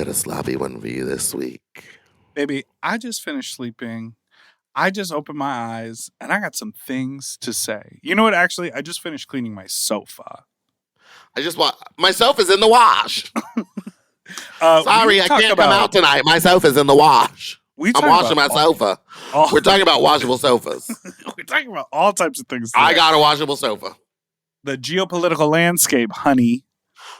got a sloppy one for you this week. Baby, I just finished sleeping. I just opened my eyes and I got some things to say. You know what? Actually, I just finished cleaning my sofa. Myself is in the wash. Sorry, I can't come out tonight. My sofa's in the wash. I'm washing my sofa. We're talking about washable sofas. We're talking about all types of things today. I got a washable sofa. The geopolitical landscape, honey.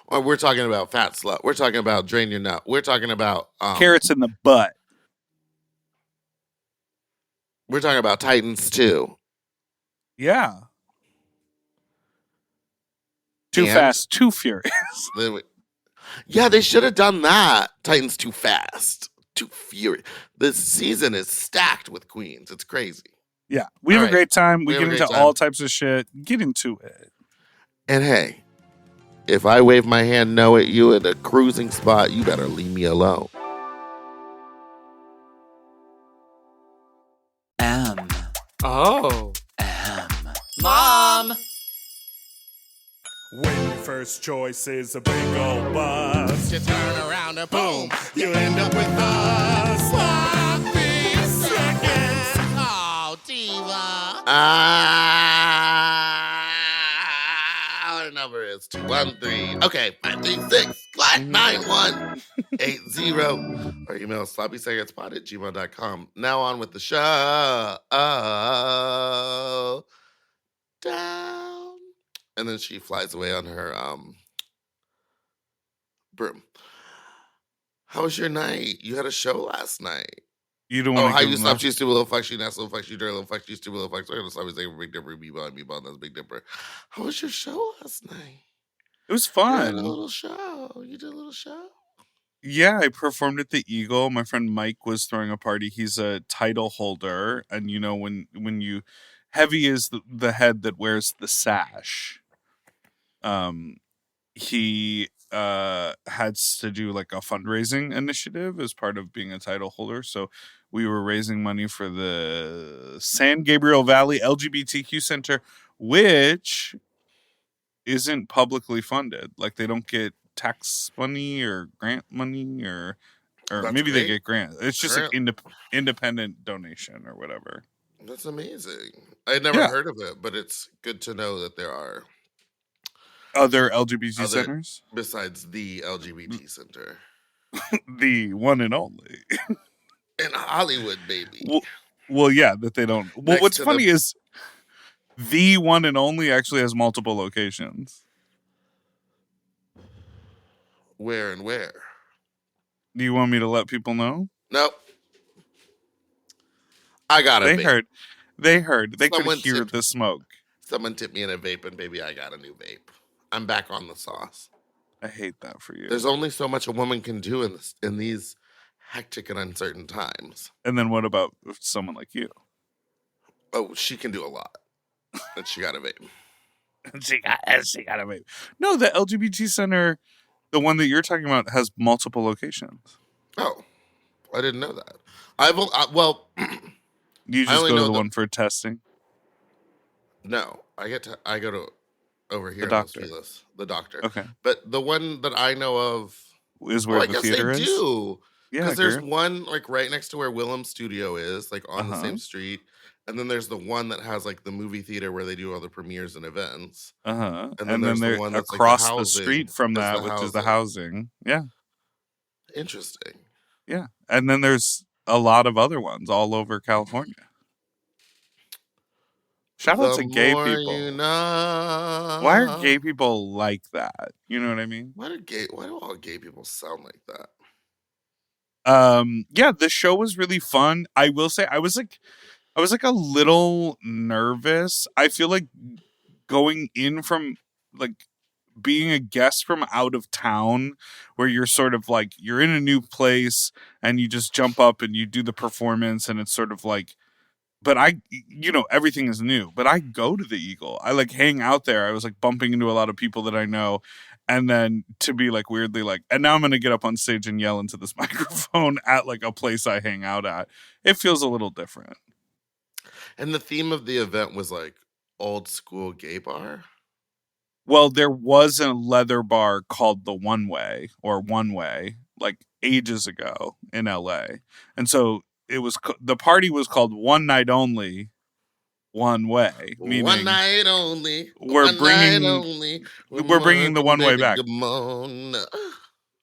Or we're talking about fat slut. We're talking about drain your nut. We're talking about carrots in the butt. We're talking about Titans 2. Yeah. Too Fast, Too Furious. Yeah, they should have done that. Titans Too Fast, Too Furious. This season is stacked with queens. It's crazy. Yeah, we have a great time. We get into all types of shit. Get into it. And hey, if I wave my hand no at you at a cruising spot, you better leave me alone. Oh. Mom! When your first choice is a big old bus, you turn around and boom, you end up with us. Sloppy seconds. Oh, diva. Our number is 213. Okay, 536 9180. Or email sloppysecondspot@gmail.com. Now on with the show. Down. And then she flies away on her broom. How was your night? You had a show last night. You don't want to how you stop, you stupid little fuck, you nasty little fuck, you dirty little fuck, you stupid little fuck. So I'm going to stop you saying Big Dipper, Meatball, that's Big Dipper. How was your show last night? It was fun. You did a little show. Yeah, I performed at the Eagle. My friend Mike was throwing a party. He's a title holder. And, you know, when you... Heavy is the head that wears the sash. He had to do like a fundraising initiative as part of being a title holder. So we were raising money for the San Gabriel Valley LGBTQ Center, which isn't publicly funded. Like they don't get tax money or grant money or maybe they get grant. It's just like independent donation or whatever. That's amazing. I had never heard of it, but it's good to know that there are other LGBT centers besides the LGBT center. The one and only. In Hollywood, baby. Well, yeah, that they don't. Well, what's funny is the one and only actually has multiple locations. Where and where? Do you want me to let people know? Nope. I got it. They heard. They could hear the smoke. Someone tipped me in a vape, and baby, I got a new vape. I'm back on the sauce. I hate that for you. There's only so much a woman can do in these hectic and uncertain times. And then what about someone like you? Oh, she can do a lot. And she got a vape. she got a vape. No, the LGBT center, the one that you're talking about, has multiple locations. Oh, I didn't know that. You just go to the one for testing? No, I go to over here. The doctor. The doctor. Okay. But the one that I know of is where the theater is. I guess they do. Yeah, because there's one like right next to where Willem's studio is, like on the same street, and then there's the one that has like the movie theater where they do all the premieres and events. And then there's the one that's across the street from that, which is the housing. Yeah. Interesting. Yeah, and then there's a lot of other ones all over California. Shout out to gay people. You know. Why are gay people like that? You know what I mean? Why do all gay people sound like that? Yeah, the show was really fun. I will say I was like a little nervous. I feel like going in from like being a guest from out of town where you're sort of like you're in a new place and you just jump up and you do the performance and it's sort of like, but everything is new, but I go to the Eagle. I like hang out there. I was like bumping into a lot of people that I know. And then to be like weirdly like, and now I'm going to get up on stage and yell into this microphone at like a place I hang out at. It feels a little different. And the theme of the event was like old school gay bar. Well, there was a leather bar called the One Way or One Way, like ages ago in LA. And so the party was called One Night Only, One Way. Meaning one night only. We're bringing the one way back.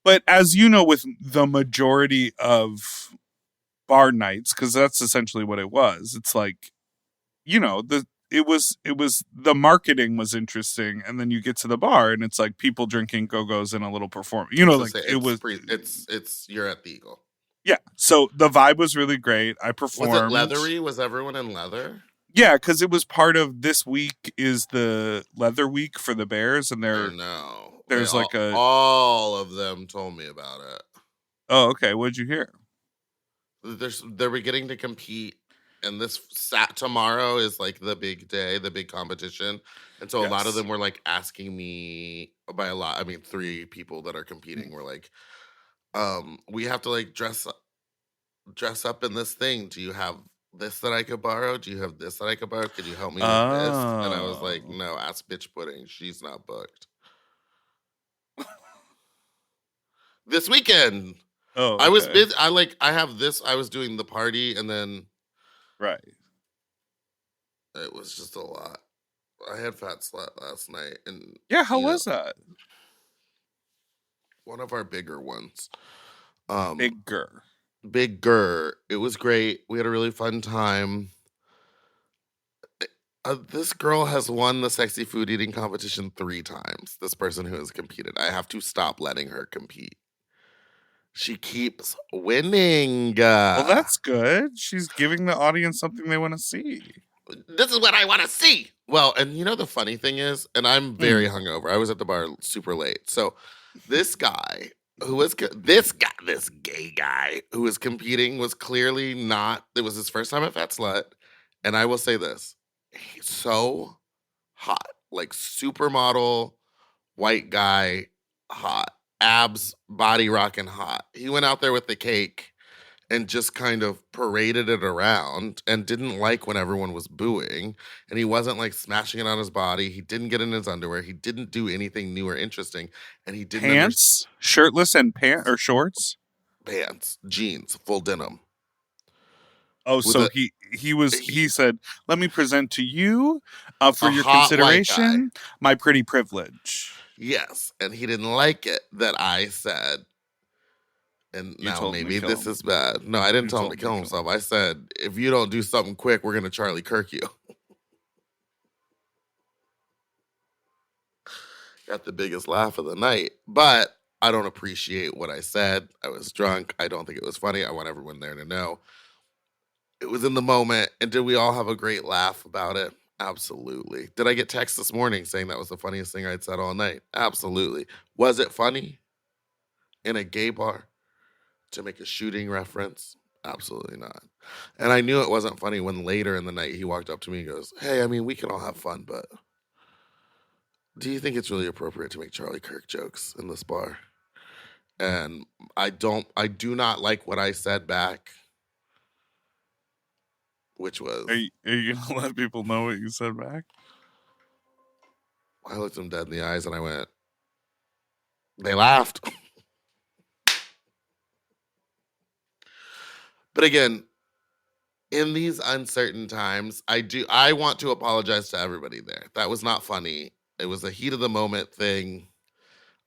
But as you know, with the majority of bar nights, because that's essentially what it was. It's like, you know, it was the marketing was interesting, and then you get to the bar and it's like people drinking Go-Go's in a little performance. You know, like it's you're at the Eagle. Yeah. So the vibe was really great. I performed. Was it leathery? Was everyone in leather? Yeah, because it was part of this week is the leather week for the Bears, and there's all of them told me about it. Oh, okay. What'd you hear? They were getting to compete. And this tomorrow is like the big day, the big competition. And so a lot of them were like asking me, by a lot, I mean 3 people that are competing were like, we have to like dress up in this thing. Do you have this that I could borrow? Do you have this that I could borrow? Could you help me with this? And I was like, no, ask Bitch Pudding. She's not booked. This weekend. Oh, okay. I was busy. I have this. I was doing the party and then. Right. It was just a lot. I had Fat Slut last night. And yeah, how was that? One of our bigger ones. Bigger. It was great. We had a really fun time. This girl has won the sexy food eating competition 3 times. This person who has competed. I have to stop letting her compete. She keeps winning. Well, that's good. She's giving the audience something they want to see. This is what I want to see. Well, and you know the funny thing is, and I'm very hungover. I was at the bar super late. So this guy this gay guy who was competing was clearly not. It was his first time at Fat Slut. And I will say this. He's so hot. Like supermodel, white guy, hot. Abs, body rocking hot. He went out there with the cake and just kind of paraded it around and didn't like when everyone was booing. And he wasn't like smashing it on his body. He didn't get in his underwear. He didn't do anything new or interesting. And he didn't pants, shirtless and or shorts, pants, jeans, full denim. Oh, so he said, "Let me present to you for your consideration my pretty privilege." Yes, and he didn't like it that I said, and now maybe this is bad. No, I didn't tell him to kill himself. I said, if you don't do something quick, we're going to Charlie Kirk you. Got the biggest laugh of the night, but I don't appreciate what I said. I was drunk. I don't think it was funny. I want everyone there to know. It was in the moment, and did we all have a great laugh about it? Absolutely. Did I get text this morning saying that was the funniest thing I'd said all night? Absolutely. Was it funny in a gay bar to make a shooting reference? Absolutely not. And I knew it wasn't funny when later in the night he walked up to me and goes, hey, I mean, we can all have fun, but do you think it's really appropriate to make Charlie Kirk jokes in this bar? And I do not like what I said back. Which was... Are you going to let people know what you said back? I looked them dead in the eyes and I went, they laughed. But again, in these uncertain times, I want to apologize to everybody there. That was not funny. It was a heat of the moment thing.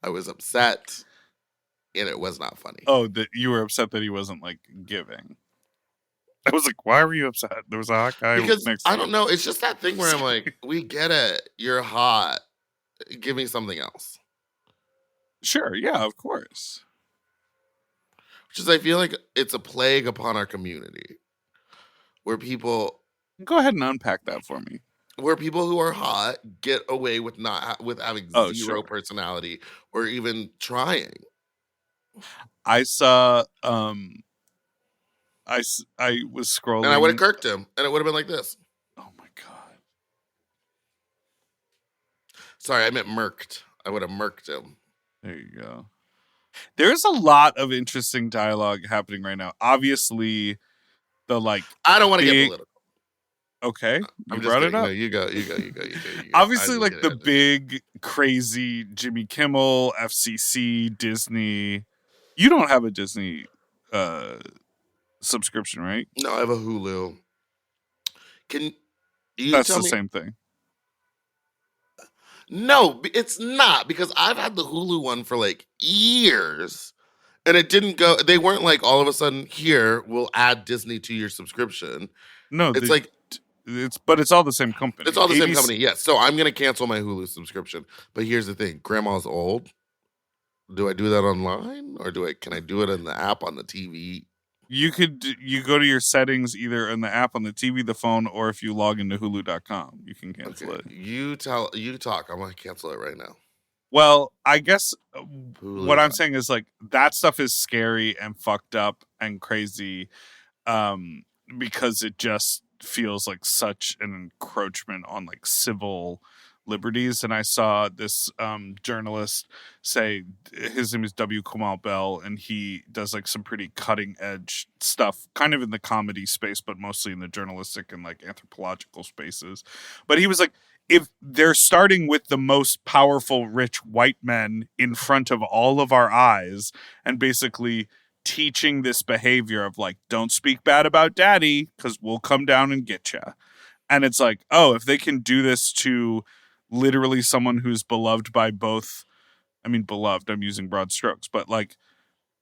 I was upset and it was not funny. Oh, that you were upset that he wasn't like giving. I was like, why were you upset? There was a hot guy because next to I don't know. It's just that thing where I'm like, we get it. You're hot. Give me something else. Sure. Yeah, of course. Which is, I feel like it's a plague upon our community. Where people... Go ahead and unpack that for me. Where people who are hot get away with with having zero personality or even trying. I saw... I was scrolling. And I would have kirked him. And it would have been like this. Oh, my God. Sorry, I meant murked. I would have murked him. There you go. There's a lot of interesting dialogue happening right now. Obviously, the like... I don't want to get political. Okay. You brought it up. No, you go. Obviously, like the big, crazy Jimmy Kimmel, FCC, Disney You don't have a Disney subscription, right? No, I have a Hulu. Can you That's tell the me? same thing. No, it's not because I've had the Hulu one for like years. And it didn't go. They weren't like all of a sudden here we'll add Disney to your subscription. No, It's like it's all the same company. it's all the same ABC company. Yes. So I'm gonna cancel my Hulu subscription. But here's the thing: Grandma's old. Do I do that online or can I do it in the app on the TV? You go to your settings either in the app on the TV, the phone, or if you log into Hulu.com, you can cancel it. You talk. I'm gonna cancel it right now. Well, I guess Hulu. what I'm saying is like that stuff is scary and fucked up and crazy, because it just feels like such an encroachment on like civil liberties. And I saw this journalist say, his name is W. Kamau Bell, and he does like some pretty cutting edge stuff, kind of in the comedy space, but mostly in the journalistic and like anthropological spaces. But he was like, if they're starting with the most powerful, rich white men in front of all of our eyes and basically teaching this behavior of like, don't speak bad about daddy because we'll come down and get you. And it's like, oh, if they can do this to literally someone who's beloved by both, I mean, beloved, I'm using broad strokes, but like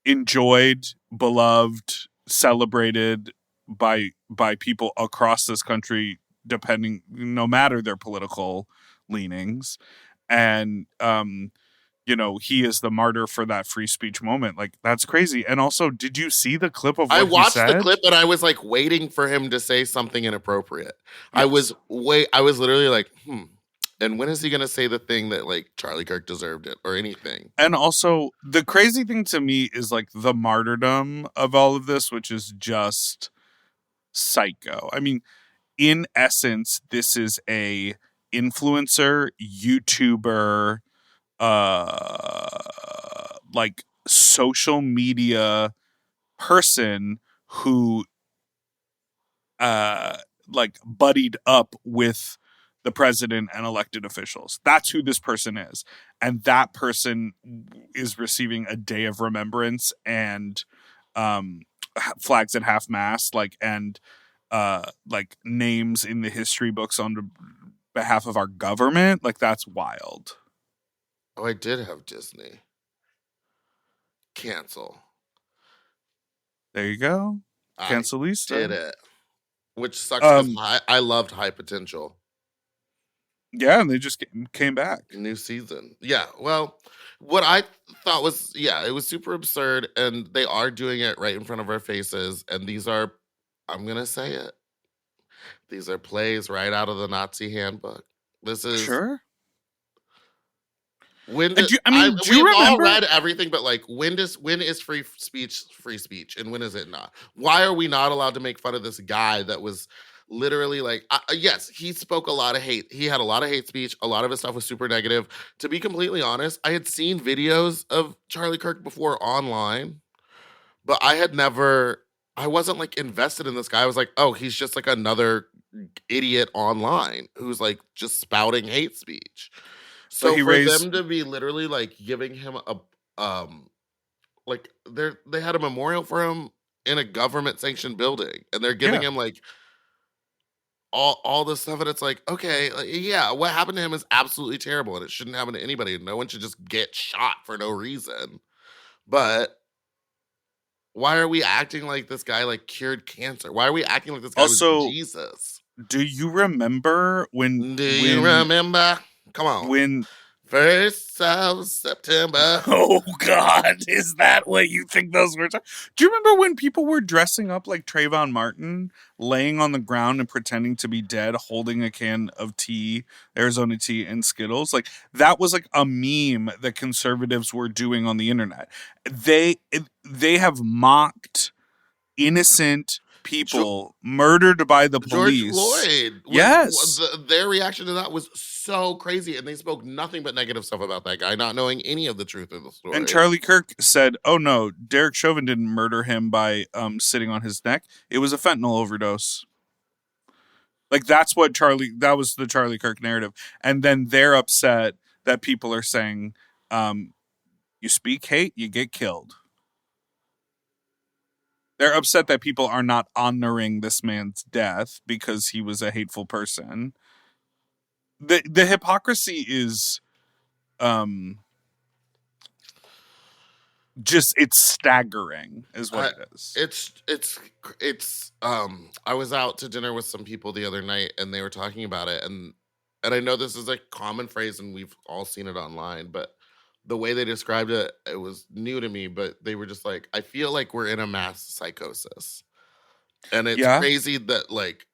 enjoyed, beloved, celebrated by people across this country, depending, no matter their political leanings. And, he is the martyr for that free speech moment. Like, that's crazy. And also, did you see the clip of what I watched he said? the clip and I was like waiting for him to say something inappropriate. Yes. I was literally like, and when is he going to say the thing that like Charlie Kirk deserved it or anything? And also, the crazy thing to me is like the martyrdom of all of this, which is just psycho. I mean, in essence, this is a influencer, YouTuber, like social media person who like buddied up with the president and elected officials. That's who this person is. And that person is receiving a day of remembrance and flags at half mast, and names in the history books on behalf of our government. Like, that's wild. Oh, I did have Disney. Cancel. There you go. Cancelista. Did it. Which sucks because I loved High Potential. Yeah, and they just came back. New season. Yeah, well, what I thought was, it was super absurd, and they are doing it right in front of our faces, and these are, I'm going to say it, these are plays right out of the Nazi handbook. This is... Sure. We've all read everything, but like, when is free speech, and when is it not? Why are we not allowed to make fun of this guy that was literally like, yes, he spoke a lot of hate. He had a lot of hate speech. A lot of his stuff was super negative. To be completely honest, I had seen videos of Charlie Kirk before online, but I wasn't like invested in this guy. I was like, oh, he's just like another idiot online who's like just spouting hate speech. So them to be literally like giving him like they had a memorial for him in a government sanctioned building, and they're giving him like all this stuff, and it's like, okay, what happened to him is absolutely terrible, and it shouldn't happen to anybody. No one should just get shot for no reason. But why are we acting like this guy like cured cancer? Why are we acting like this guy was Jesus? Do you remember when? You remember? Come on. When 1st of September. Oh, God. Is that what you think those words are? Do you remember when people were dressing up like Trayvon Martin, laying on the ground and pretending to be dead, holding a can of tea, Arizona tea, and Skittles? Like, that was like a meme that conservatives were doing on the internet. They have mocked innocent people murdered by the police. George Floyd. Yes. Their reaction to that was so crazy, and they spoke nothing but negative stuff about that guy, not knowing any of the truth of the story. And Charlie Kirk said, oh no, Derek Chauvin didn't murder him by sitting on his neck. It was a fentanyl overdose. Like, that was the Charlie Kirk narrative. And then they're upset that people are saying, you speak hate, you get killed. They're upset that people are not honoring this man's death because he was a hateful person. The hypocrisy is just it's staggering is what it is. It's I was out to dinner with some people the other night and they were talking about it, and I know this is a common phrase and we've all seen it online, but the way they described it, it was new to me, but they were just like, I feel like we're in a mass psychosis. And it's Yeah. crazy that, like,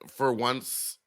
for once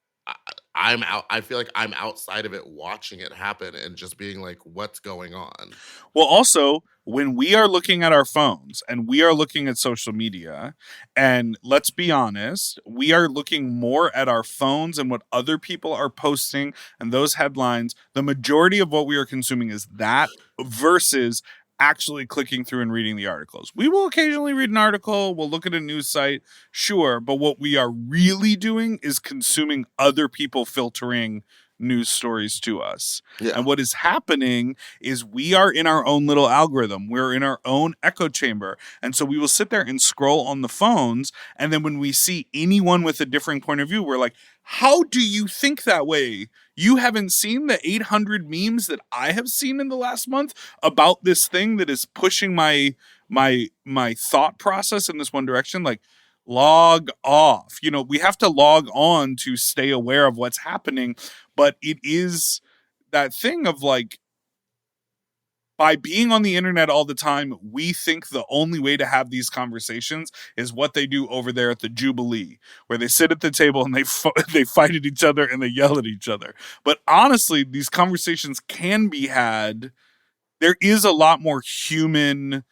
I'm out. I feel like I'm outside of it, watching it happen, and just being like, "What's going on?" Well, also, when we are looking at our phones and we are looking at social media, and let's be honest, we are looking more at our phones and what other people are posting and those headlines. The majority of what we are consuming is that versus actually clicking through and reading the articles. We will occasionally read an article, we'll look at a news site, sure, but what we are really doing is consuming other people filtering news stories to us. Yeah. And what is happening is we are in our own little algorithm. We're in our own echo chamber. And so we will sit there and scroll on the phones. And then when we see anyone with a different point of view, we're like, how do you think that way? You haven't seen the 800 memes that I have seen in the last month about this thing that is pushing my thought process in this one direction. Like, log off. You know, we have to log on to stay aware of what's happening. But it is that thing of like, by being on the internet all the time, we think the only way to have these conversations is what they do over there at the Jubilee, where they sit at the table and they fight at each other and they yell at each other. But honestly, these conversations can be had. There is a lot more human,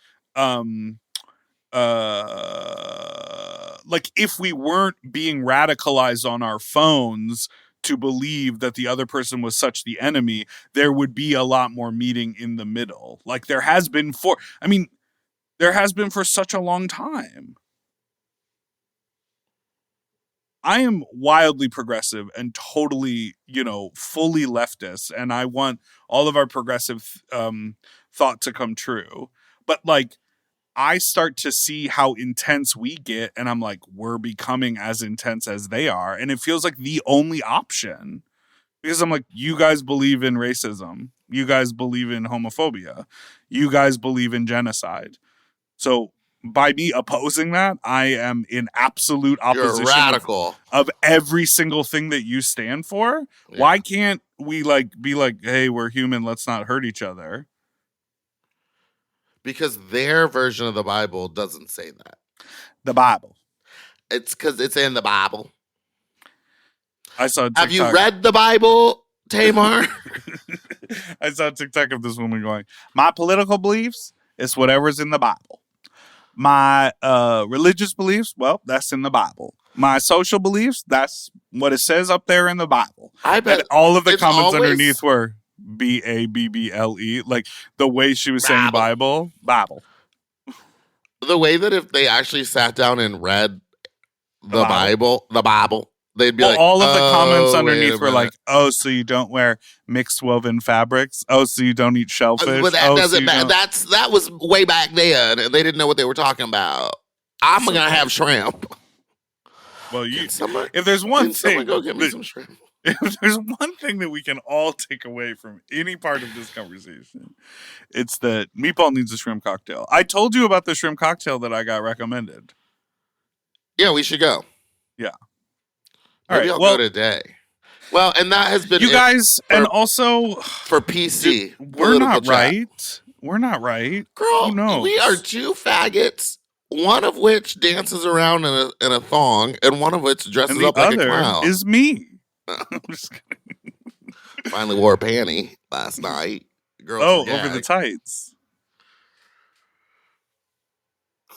like if we weren't being radicalized on our phones to believe that the other person was such the enemy, there would be a lot more meeting in the middle. Like there has been for such a long time. I am wildly progressive and totally, fully leftist, and I want all of our progressive thought to come true. But like, I start to see how intense we get, and I'm like, we're becoming as intense as they are. And it feels like the only option. Because I'm like, you guys believe in racism. You guys believe in homophobia. You guys believe in genocide. So by me opposing that, I am in absolute opposition You're radical of every single thing that you stand for. Yeah. Why can't we be like, hey, we're human, let's not hurt each other? Because their version of the Bible doesn't say that. The Bible. It's because it's in the Bible. I saw TikTok. Have you read the Bible, Tamar? I saw a TikTok of this woman going, my political beliefs is whatever's in the Bible. My religious beliefs, well, that's in the Bible. My social beliefs, that's what it says up there in the Bible. I bet and all of the comments underneath were Babble, like the way she was saying Bible. The way that if they actually sat down and read the Bible, they'd be like, all of the comments underneath were like, oh, so you don't wear mixed woven fabrics? Oh, so you don't eat shellfish? But that doesn't matter. That was way back then, and they didn't know what they were talking about. I'm gonna have shrimp. Well, if there's one thing, go get me some shrimp. If there's one thing that we can all take away from any part of this conversation, it's that Meatball needs a shrimp cocktail. I told you about the shrimp cocktail that I got recommended. Yeah, we should go. Yeah. Maybe I'll go today. Well, and that has been you guys, and also for PC. We're not right. We're not right. Girl, who knows? We are two faggots. One of which dances around in a thong, and one of which dresses up like a clown. Is me. I'm just kidding. Finally wore a panty last night. Over the tights.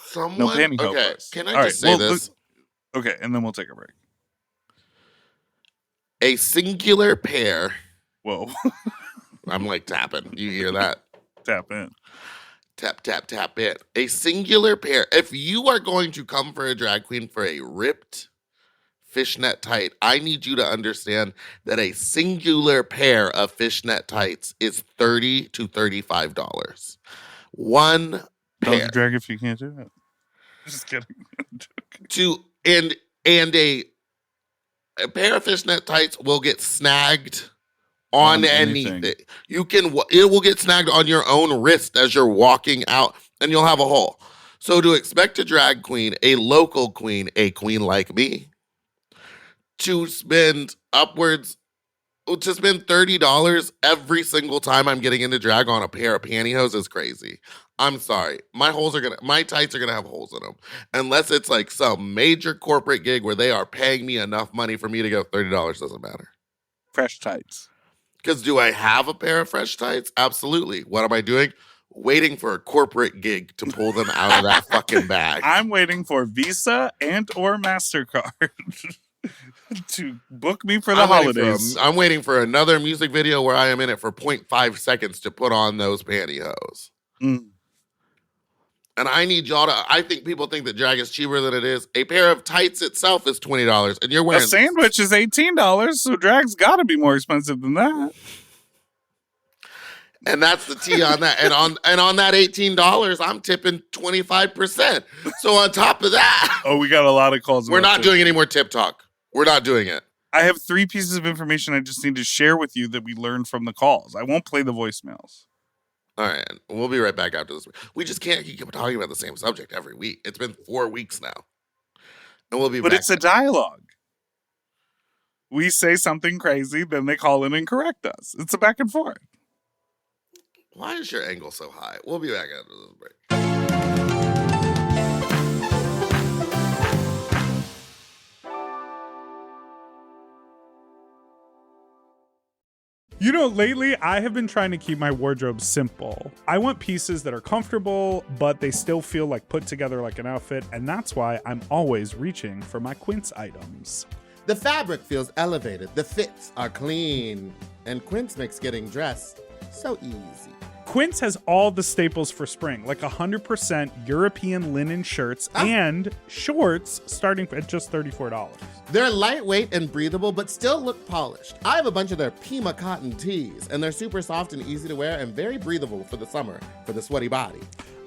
Someone, no panty okay, hopeless. Can I just say this? Okay, and then we'll take a break. A singular pair. Whoa. I'm like tapping. You hear that? Tap in. Tap, tap, tap in. A singular pair. If you are going to come for a drag queen for a ripped fishnet tight, I need you to understand that a singular pair of fishnet tights is $30 to $35. One pair. Don't drag if you can't do it. Just kidding. And a pair of fishnet tights will get snagged on anything. It will get snagged on your own wrist as you're walking out, and you'll have a hole. So to expect a drag queen, a local queen, a queen like me, to spend $30 every single time I'm getting into drag on a pair of pantyhose is crazy. I'm sorry. My tights are gonna have holes in them. Unless it's like some major corporate gig where they are paying me enough money for me to go, $30 doesn't matter. Fresh tights. Because do I have a pair of fresh tights? Absolutely. What am I doing? Waiting for a corporate gig to pull them out of that fucking bag. I'm waiting for Visa and or MasterCard to book me for the holidays. I'm waiting for another music video where I am in it for 0.5 seconds to put on those pantyhose. Mm. And I need y'all to, I think people think that drag is cheaper than it is. A pair of tights itself is $20 and you're wearing... A sandwich is $18, so drag's got to be more expensive than that. And that's the tea on that. And on that $18, I'm tipping 25%. So on top of that... Oh, we got a lot of calls. We're not doing any more tip talk. We're not doing it. I have 3 pieces of information I just need to share with you that we learned from the calls. I won't play the voicemails. All right. We'll be right back after this. We just can't keep talking about the same subject every week. It's been 4 weeks now. And we'll be back. But it's a dialogue. We say something crazy, then they call in and correct us. It's a back and forth. Why is your angle so high? We'll be back after this break. You know, lately I have been trying to keep my wardrobe simple. I want pieces that are comfortable, but they still feel like put together like an outfit, and that's why I'm always reaching for my Quince items. The fabric feels elevated, the fits are clean, and Quince makes getting dressed so easy. Quince has all the staples for spring, like 100% European linen shirts and shorts starting at just $34. They're lightweight and breathable, but still look polished. I have a bunch of their Pima cotton tees, and they're super soft and easy to wear and very breathable for the summer, for the sweaty body.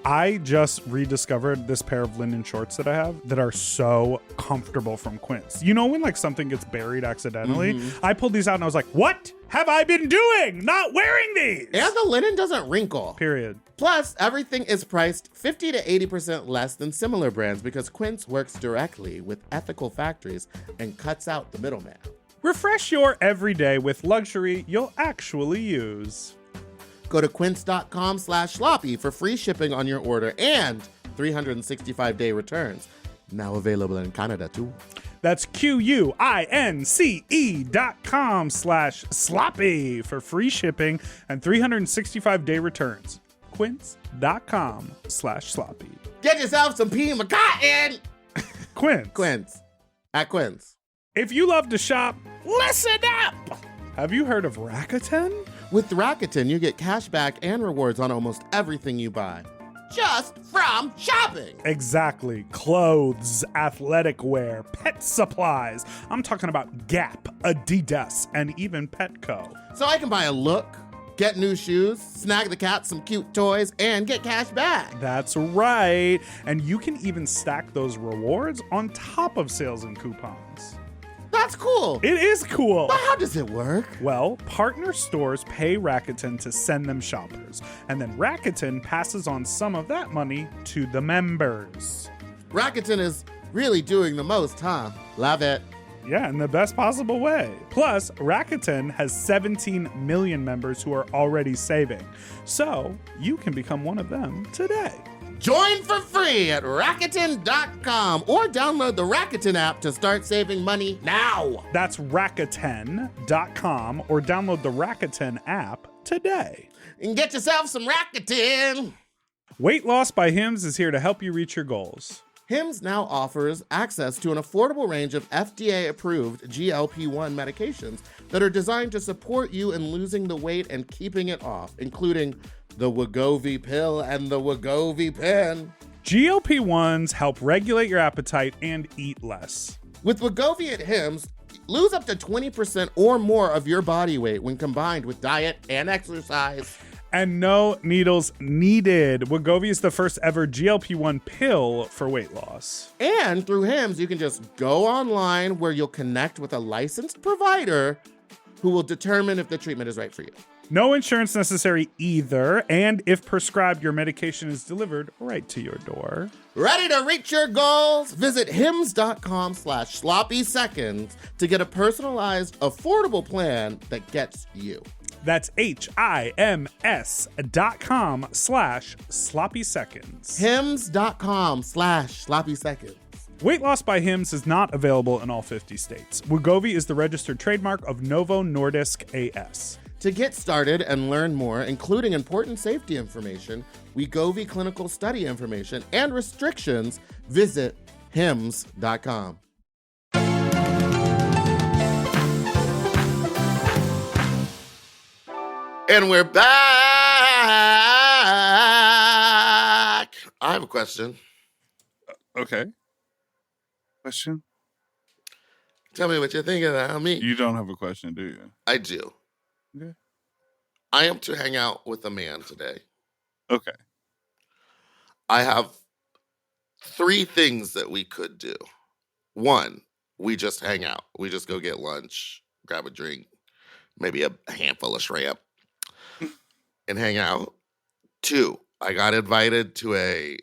I just rediscovered this pair of linen shorts that I have that are so comfortable from Quince. You know when like something gets buried accidentally? Mm-hmm. I pulled these out and I was like, what have I been doing? Not wearing these! And the linen doesn't wrinkle. Period. Plus, everything is priced 50 to 80% less than similar brands because Quince works directly with ethical factories and cuts out the middleman. Refresh your everyday with luxury you'll actually use. Go to quince.com/sloppy for free shipping on your order and 365-day returns. Now available in Canada, too. That's QUINCE.com/sloppy for free shipping and 365-day returns. Quince.com/sloppy. Get yourself some Pima cotton! Quince. Quince. At Quince. If you love to shop, listen up! Have you heard of Rakuten? With Rakuten, you get cash back and rewards on almost everything you buy. Just from shopping. Exactly. Clothes, athletic wear, pet supplies. I'm talking about Gap, Adidas, and even Petco. So I can buy a look, get new shoes, snag the cat some cute toys, and get cash back. That's right. And you can even stack those rewards on top of sales and coupons. That's cool. It is cool. But how does it work? Well, partner stores pay Rakuten to send them shoppers, and then Rakuten passes on some of that money to the members. Rakuten is really doing the most, huh? Love it. Yeah, in the best possible way. Plus, Rakuten has 17 million members who are already saving. So, you can become one of them today. Join for free at Rakuten.com or download the Rakuten app to start saving money now. That's Rakuten.com or download the Rakuten app today. And get yourself some Rakuten. Weight Loss by Hims is here to help you reach your goals. Hims now offers access to an affordable range of FDA-approved GLP-1 medications that are designed to support you in losing the weight and keeping it off, including the Wegovy pill and the Wegovy pen. GLP-1s help regulate your appetite and eat less. With Wegovy at Hims, lose up to 20% or more of your body weight when combined with diet and exercise. And no needles needed. Wegovy is the first ever GLP-1 pill for weight loss. And through Hims, you can just go online where you'll connect with a licensed provider who will determine if the treatment is right for you. No insurance necessary either. And if prescribed, your medication is delivered right to your door. Ready to reach your goals? Visit hims.com/sloppy seconds to get a personalized, affordable plan that gets you. That's HIMS.com/sloppy seconds. hims.com/sloppy seconds. Weight loss by Hims is not available in all 50 states. Wegovy is the registered trademark of Novo Nordisk AS. To get started and learn more, including important safety information, Wegovy clinical study information, and restrictions, visit hims.com. And we're back. I have a question. Okay. Question? Tell me what you think about me. You don't have a question, do you? I do. Okay. I am to hang out with a man today. Okay. I have 3 things that we could do. 1, we just hang out. We just go get lunch, grab a drink, maybe a handful of shrimp, and hang out. 2, I got invited to a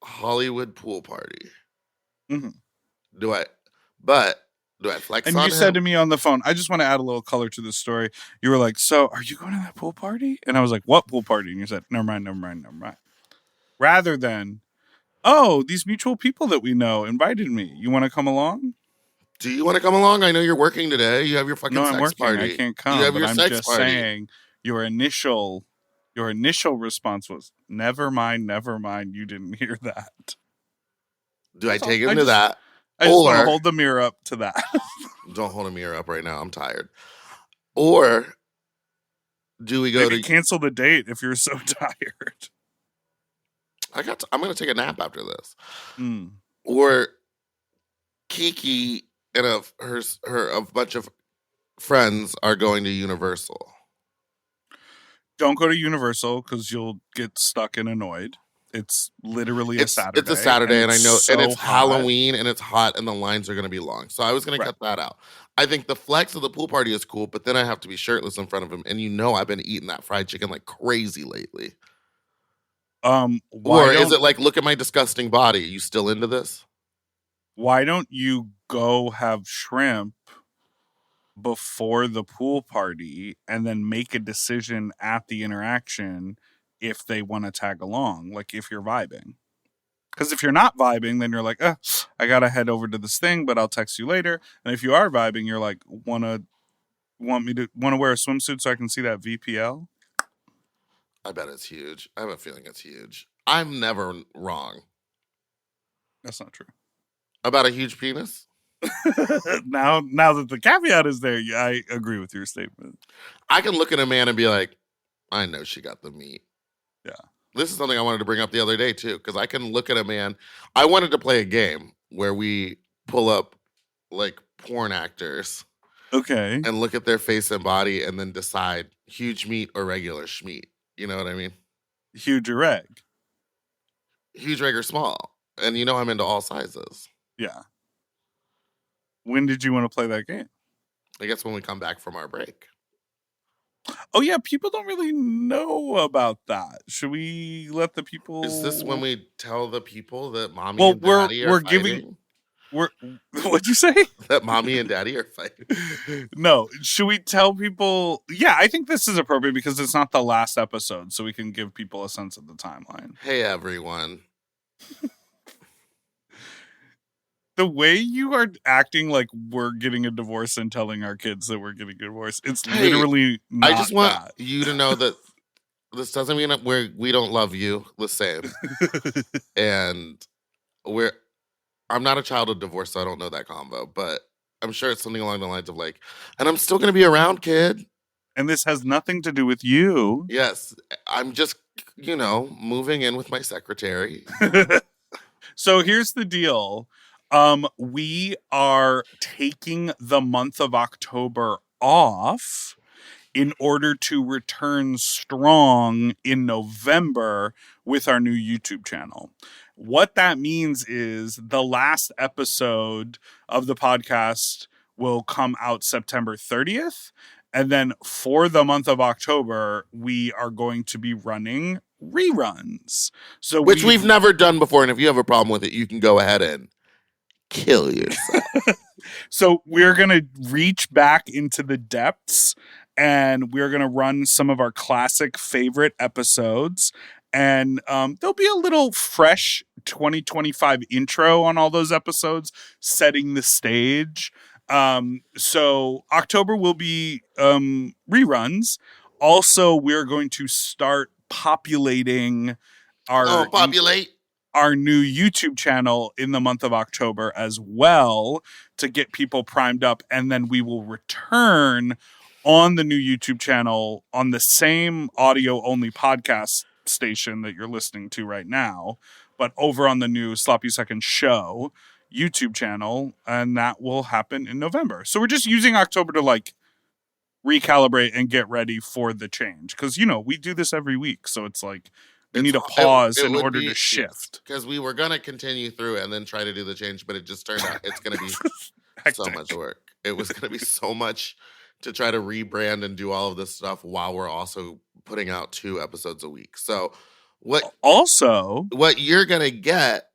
Hollywood pool party. Mhm. Do I flex And on you him? said to me on the phone, I just want to add a little color to this story. You were like, so are you going to that pool party? And I was like, what pool party? And you said, never mind. Rather than, oh, these mutual people that we know invited me. You want to come along? Do you want to come along? I know you're working today. You have your fucking No, sex I'm working. party. I can't come. You have But your I'm sex just party. saying your initial response was, never mind. You didn't hear that. Do I That's all. take him I to just- that? I just want Or- to hold the mirror up to that. Don't hold a mirror up right now. I'm tired. Or do we go Maybe to? cancel the date if you're so tired. I'm going to take a nap after this. Mm. Or Kiki and a bunch of friends are going to Universal. Don't go to Universal because you'll get stuck and annoyed. It's literally a Saturday. It's a Saturday, and I know, so and it's hot. Halloween, and it's hot, and the lines are going to be long. So I was going to cut that out. I think the flex of the pool party is cool, but then I have to be shirtless in front of him, and I've been eating that fried chicken like crazy lately. Or is it like, look at my disgusting body? You still into this? Why don't you go have shrimp before the pool party and then make a decision at the interaction if they want to tag along, like if you're vibing? Because if you're not vibing, then you're like, I gotta head over to this thing, but I'll text you later. And if you are vibing, you're like, want to wear a swimsuit so I can see that VPL? I bet it's huge. I have a feeling it's huge. I'm never wrong That's not true. about a huge penis. now that the caveat is there, I agree with your statement. I can look at a man and be like, I know she got the meat. Yeah. This is something I wanted to bring up the other day too, because I can look at a man. I wanted to play a game where we pull up like porn actors Okay. and look at their face and body and then decide huge meat or regular schmeat. You know what I mean? Huge erect. Huge, regular, small. And I'm into all sizes. Yeah. When did you want to play that game? I guess when we come back from our break. Oh yeah, people don't really know about that. Should we let the people? Is this when we tell the people that mommy Well, and daddy are we're fighting? giving. What'd you say? That mommy and daddy are fighting. No. Should we tell people? Yeah, I think this is appropriate because it's not the last episode, so we can give people a sense of the timeline. Hey, everyone. The way you are acting like we're getting a divorce and telling our kids that we're getting a divorce, it's literally not I just want that. you to know that this doesn't mean that we don't love you the same. And I'm not a child of divorce, so I don't know that combo, but I'm sure it's something along the lines of like, and I'm still going to be around, kid. And this has nothing to do with you. Yes, I'm just, moving in with my secretary. So here's the deal. We are taking the month of October off in order to return strong in November with our new YouTube channel. What that means is the last episode of the podcast will come out September 30th. And then for the month of October, we are going to be running reruns. So Which we've never done before. And if you have a problem with it, you can go ahead and kill yourself. So we're going to reach back into the depths and we're going to run some of our classic favorite episodes. And there'll be a little fresh 2025 intro on all those episodes, setting the stage. So October will be reruns. Also, we're going to start populating our new YouTube channel in the month of October as well to get people primed up. And then we will return on the new YouTube channel on the same audio only podcast station that you're listening to right now, but over on the new Sloppy Second Show YouTube channel. And that will happen in November. So we're just using October to like recalibrate and get ready for the change. Cause we do this every week. So it's like, we need a pause in order to shift. Because we were going to continue through it and then try to do the change, but it just turned out it's going to be so much work. It was going to be so much to try to rebrand and do all of this stuff while we're also putting out 2 episodes a week. So what you're going to get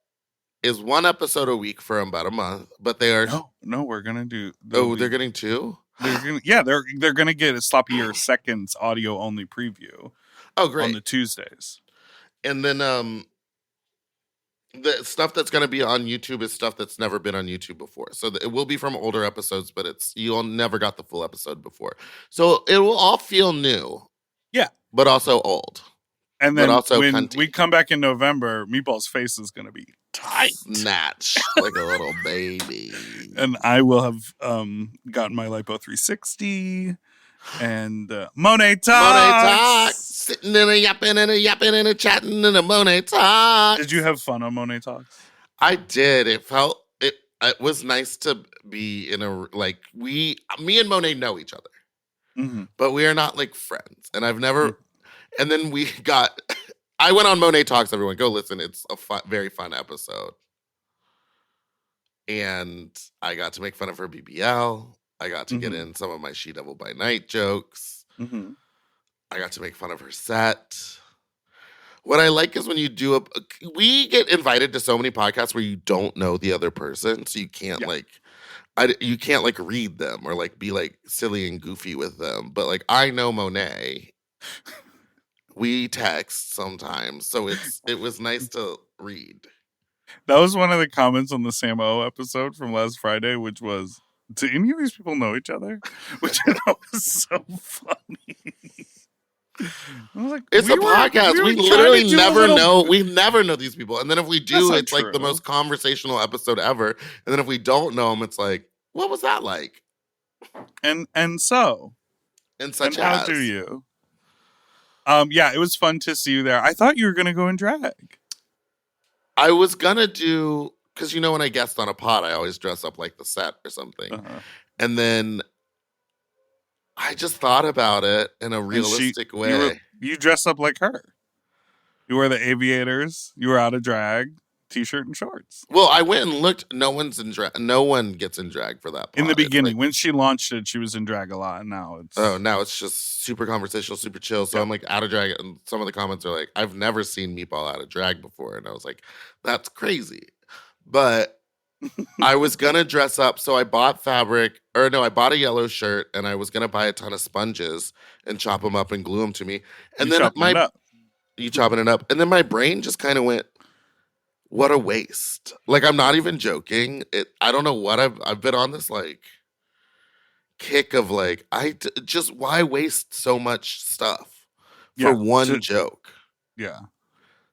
is 1 episode a week for about a month, but they are... No, we're going to do... they're getting 2? They're going to get a Sloppier Seconds audio only preview. Oh, great. On the Tuesdays. And then the stuff that's going to be on YouTube is stuff that's never been on YouTube before. So it will be from older episodes, but you'll never got the full episode before. So it will all feel new. Yeah. But also old. And then also when cunty. We come back in November, Meatball's face is going to be tight. Snatched like a little baby. And I will have gotten my Lipo 360 and Monet Talks. Sitting in a yapping and a chatting and a Monet Talk. Did you have fun on Monet Talks? I did. It was nice to be in me and Monet know each other. Mm-hmm. But we are not like friends. And I've never, and then I went on Monet Talks, everyone. Go listen. It's a very fun episode. And I got to make fun of her BBL. I got to get in some of my She Devil by Night jokes. Mm-hmm. I got to make fun of her set. What I like is when you do we get invited to so many podcasts where you don't know the other person. So you can't you can't like read them or like be like silly and goofy with them. But like I know Monet. We text sometimes. So it was nice to read. That was one of the comments on the Sam O episode from last Friday, which was, do any of these people know each other? Which I thought was so funny. I was like, it's a podcast. We literally never know. We never know these people. And then if we do, it's like the most conversational episode ever. And then if we don't know them, it's like, what was that like? And such how do you? It was fun to see you there. I thought you were going to go in drag. I was going to do, because when I guest on a pod, I always dress up like the set or something. Uh-huh. And then I just thought about it in a realistic way. You dress up like her. You wear the aviators. You were out of drag, t-shirt and shorts. Well, I went and looked. No one's in drag. No one gets in drag for that pod. In the beginning, when she launched it, she was in drag a lot. And now it's just super conversational, super chill. So I'm like out of drag. And some of the comments are like, I've never seen Meatball out of drag before. And I was like, that's crazy. But I was going to dress up. So I bought I bought a yellow shirt and I was going to buy a ton of sponges and chop them up and glue them to me. And then you chopping it up. And then my brain just kind of went, what a waste. Like, I'm not even joking. I don't know what I've been on this like kick of like, just why waste so much stuff for one joke? Yeah.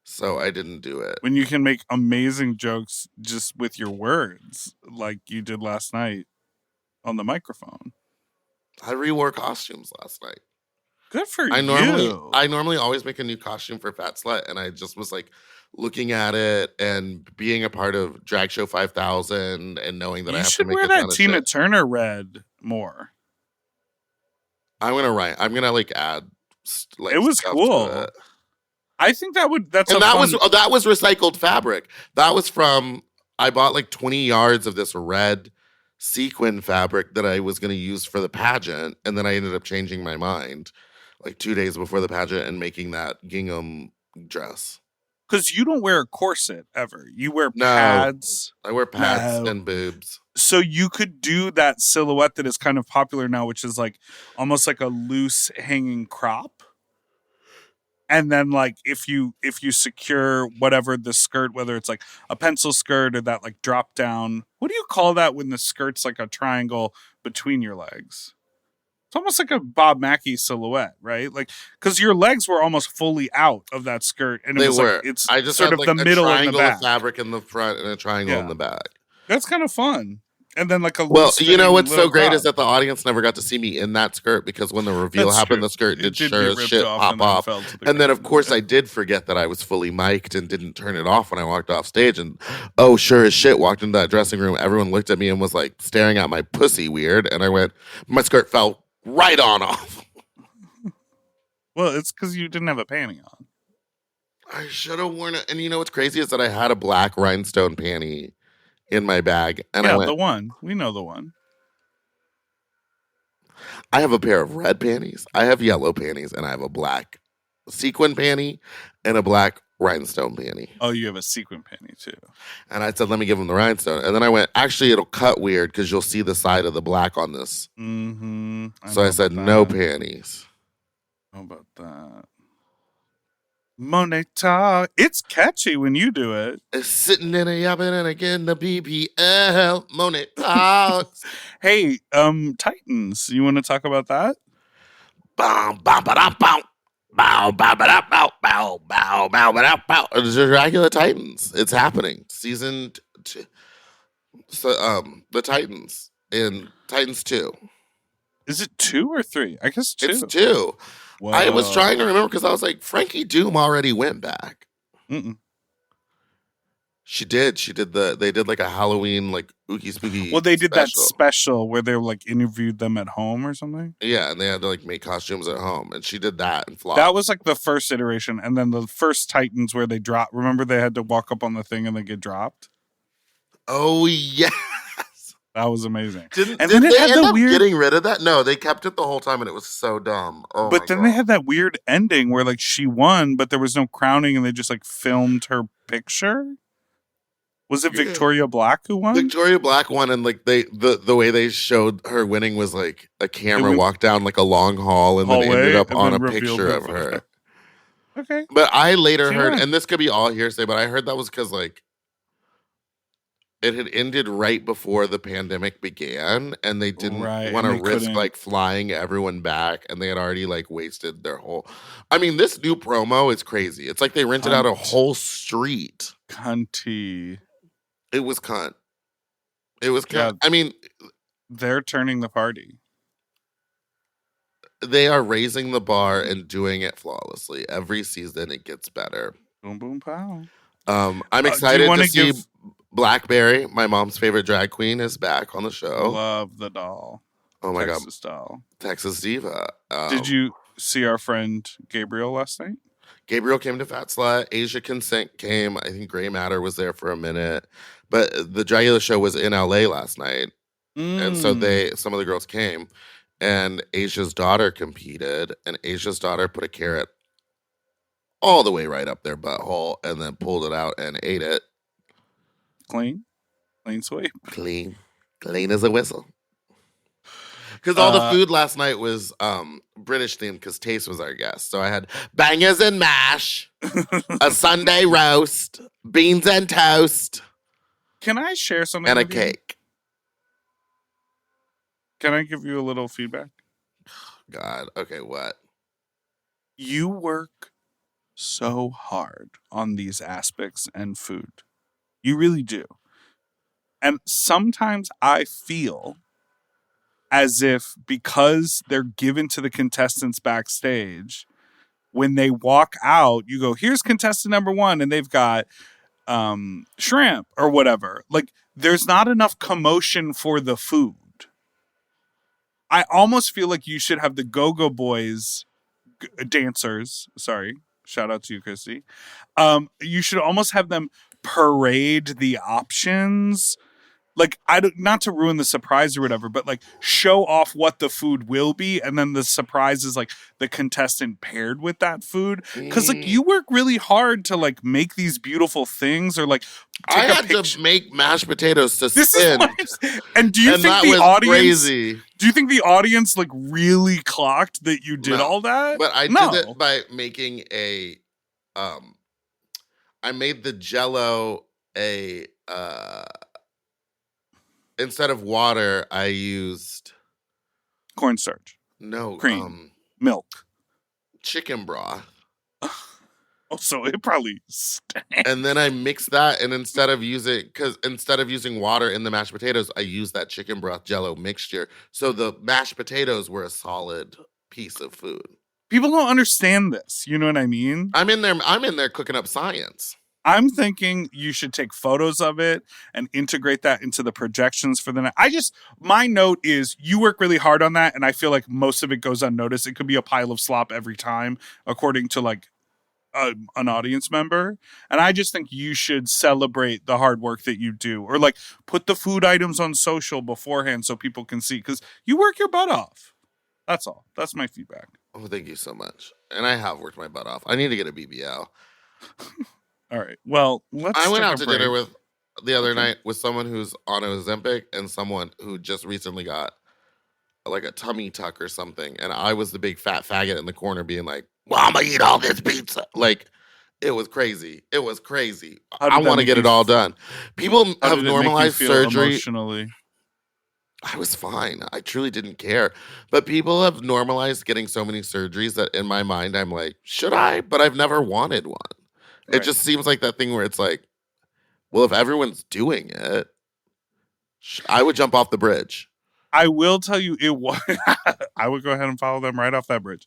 So I didn't do it. When you can make amazing jokes just with your words, like you did last night on the microphone. I rewore costumes last night. Good for you. I normally always make a new costume for Fat Slut, and I just was like looking at it and being a part of Drag Show 5000 and knowing that I have to make wear that Tina Turner red more. I'm gonna like add like It was stuff cool. to it. I think that's And a that fun, was recycled fabric. That was from I bought like 20 yards of this red sequin fabric that I was going to use for the pageant, and then I ended up changing my mind like 2 days before the pageant and making that gingham dress. because you don't wear a corset ever. You wear No. pads. I wear pads No. and boobs. So you could do that silhouette that is kind of popular now, which is like almost like a loose hanging crop. And then like if you secure whatever the skirt, whether it's like a pencil skirt or that like drop down, what do you call that when the skirt's like a triangle between your legs? It's almost like a Bob Mackie silhouette, right? Like because your legs were almost fully out of that skirt, and it They was were. like it's I just sort had of like the a middle and the triangle back. of fabric in the front and a triangle in Yeah. the back. That's kind of fun. And then like a Well, loose you know fitting what's so little great crop. is that the audience never got to see me in that skirt because when the reveal That's happened, true. the skirt It did did sure get as ripped shit off pop and then off. fell to the And then, of ground. course, Yeah. I did forget that I was fully mic'd and didn't turn it off when I walked off stage. And oh, sure as shit, walked into that dressing room. Everyone looked at me and was like staring at my pussy weird. And I went, my skirt fell right on off. Well, it's because you didn't have a panty on. I should have worn it. And you know what's crazy is that I had a black rhinestone panty in my bag. And I Yeah, went, the one. We know the one. I have a pair of red panties, I have yellow panties, and I have a black sequin panty and a black rhinestone panty. Oh, you have a sequin panty too. And I said, let me give him the rhinestone. And then I went, actually, it'll cut weird because you'll see the side of the black on this. Mm-hmm. So I said, no panties. How about that? Monet talk. It's catchy when you do it. It's sitting in a yapping and again the BBL. Monet talks. Hey, Titans. You want to talk about that? Bow, bow, ba, da, bow. Bow, bow, ba, da, bow, bow, bow, bow, ba, da, bow. It's the Dracula Titans. It's happening. Season two. So, the Titans in Titans 2. Is it 2 or 3? I guess 2. It's 2. Whoa. I was trying to remember because I was like, Frankie Doom already went back. Mm-mm. She did. They did like a Halloween, like ookie spooky. Well, they did that special. special where they like interviewed them at home or something. Yeah, and they had to like make costumes at home, and she did that and flopped. That was like the first iteration, and then the first Titans where they dropped. Remember, they had to walk up on the thing and they get dropped. Oh yeah. That was amazing. Didn't And then it they had end the up weird- getting rid of that? No, they kept it the whole time, and it was so dumb. Oh, But my then God. they had that weird ending where like she won, but there was no crowning, and they just like filmed her picture. Was it Yeah. Victoria Black who won? Victoria Black won, and like the way they showed her winning was like a camera went- walked down like a long hall, and then Hallway, ended up and on a then revealed picture her of her. Okay. But I later She heard, won. and this could be all hearsay, but I heard that was because like it had ended right before the pandemic began, and they didn't Right, want to and they risk couldn't- like flying everyone back, and they had already like wasted their whole. I mean, this new promo is crazy. It's like they rented out a Cunt. whole street. Cunty. It was cunt. It was cunt. Yeah. I mean, They're turning the party. they are raising the bar and doing it flawlessly. Every season, it gets better. Boom, boom, pow. I'm do you excited wanna to see give- Blackberry, my mom's favorite drag queen, is back on the show. Love the doll. Oh my Texas doll. God, Texas Diva. Did you see our friend Gabriel last night? Gabriel came to Fat Slut. Asia Consent came. I think Gray Matter was there for a minute. But the Dragula show was in LA last night. And so some of the girls came. And Asia's daughter competed. And Asia's daughter put a carrot all the way right up their butthole and then pulled it out and ate it. Clean sweep. Clean as a whistle. Because all the food last night was British themed because Taste was our guest. So I had bangers and mash, a Sunday roast, beans and toast, Can I share something and a with you? cake. Can I give you a little feedback? God. Okay, what? You work so hard on these aspects and food. You really do. And sometimes I feel as if because they're given to the contestants backstage, when they walk out, you go, here's contestant number 1, and they've got shrimp or whatever. Like, there's not enough commotion for the food. I almost feel like you should have the Go-Go Boys dancers. Sorry. Shout out to you, Christy. You should almost have them parade the options. Like, not to ruin the surprise or whatever, but like show off what the food will be, and then the surprise is like the contestant paired with that food. Because like you work really hard to like make these beautiful things, or like I had to make mashed potatoes to this spin. And do you and think that the was audience? crazy. Do you think the audience like really clocked that you did No. all that? But I No. did it by making I made the Jello instead of water, I used Cornstarch, cream, milk. chicken broth. Oh, so it probably stank. And then I mixed that, and instead of using water in the mashed potatoes, I used that chicken broth Jello mixture. So the mashed potatoes were a solid piece of food. People don't understand this. You know what I mean? I'm in there cooking up science. I'm thinking you should take photos of it and integrate that into the projections for the night. My note is you work really hard on that, and I feel like most of it goes unnoticed. It could be a pile of slop every time, according to like an audience member. And I just think you should celebrate the hard work that you do, or like put the food items on social beforehand so people can see, because you work your butt off. That's all. That's my feedback. Oh, thank you so much. And I have worked my butt off. I need to get a BBL. All right. Well, I went out to break. dinner the other night with someone who's on Ozempic and someone who just recently got like a tummy tuck or something. And I was the big fat faggot in the corner being like, well, I'm going to eat all this pizza. Like, it was crazy. It was crazy. I want to get it all done. People have normalized surgery. Emotionally? I was fine. I truly didn't care. But people have normalized getting so many surgeries that in my mind, I'm like, should I? But I've never wanted one. It Right. just seems like that thing where it's like, well, if everyone's doing it, I would jump off the bridge. I will tell you, it was. I would go ahead and follow them right off that bridge.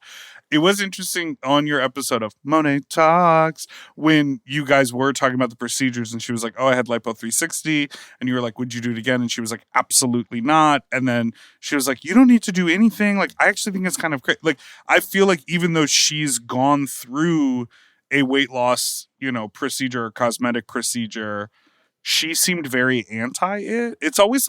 It was interesting on your episode of Monet Talks when you guys were talking about the procedures, and she was like, "Oh, I had lipo 360," and you were like, "Would you do it again?" And she was like, "Absolutely not." And then she was like, "You don't need to do anything." Like, I actually think it's kind of crazy. Like, I feel like even though she's gone through a weight loss, procedure or cosmetic procedure, she seemed very anti it. It's always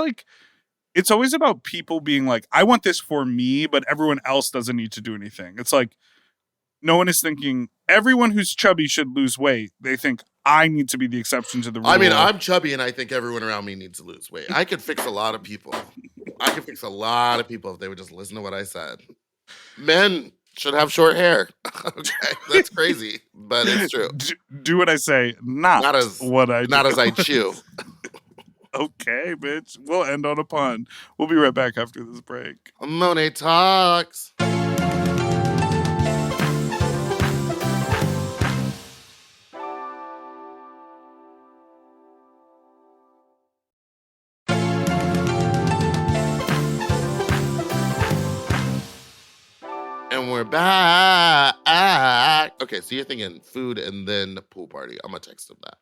about people being like, I want this for me, but everyone else doesn't need to do anything. It's like, no one is thinking everyone who's chubby should lose weight. They think I need to be the exception to the rule. I mean, I'm chubby and I think everyone around me needs to lose weight. I could fix a lot of people. If they would just listen to what I said. Men should have short hair. Okay, that's crazy, but it's true. Do what I say, not as what I do. Not as I chew. Okay, bitch. We'll end on a pun. We'll be right back after this break. Monet Talks. And we're back. Okay, so you're thinking food and then pool party. I'm gonna text him that.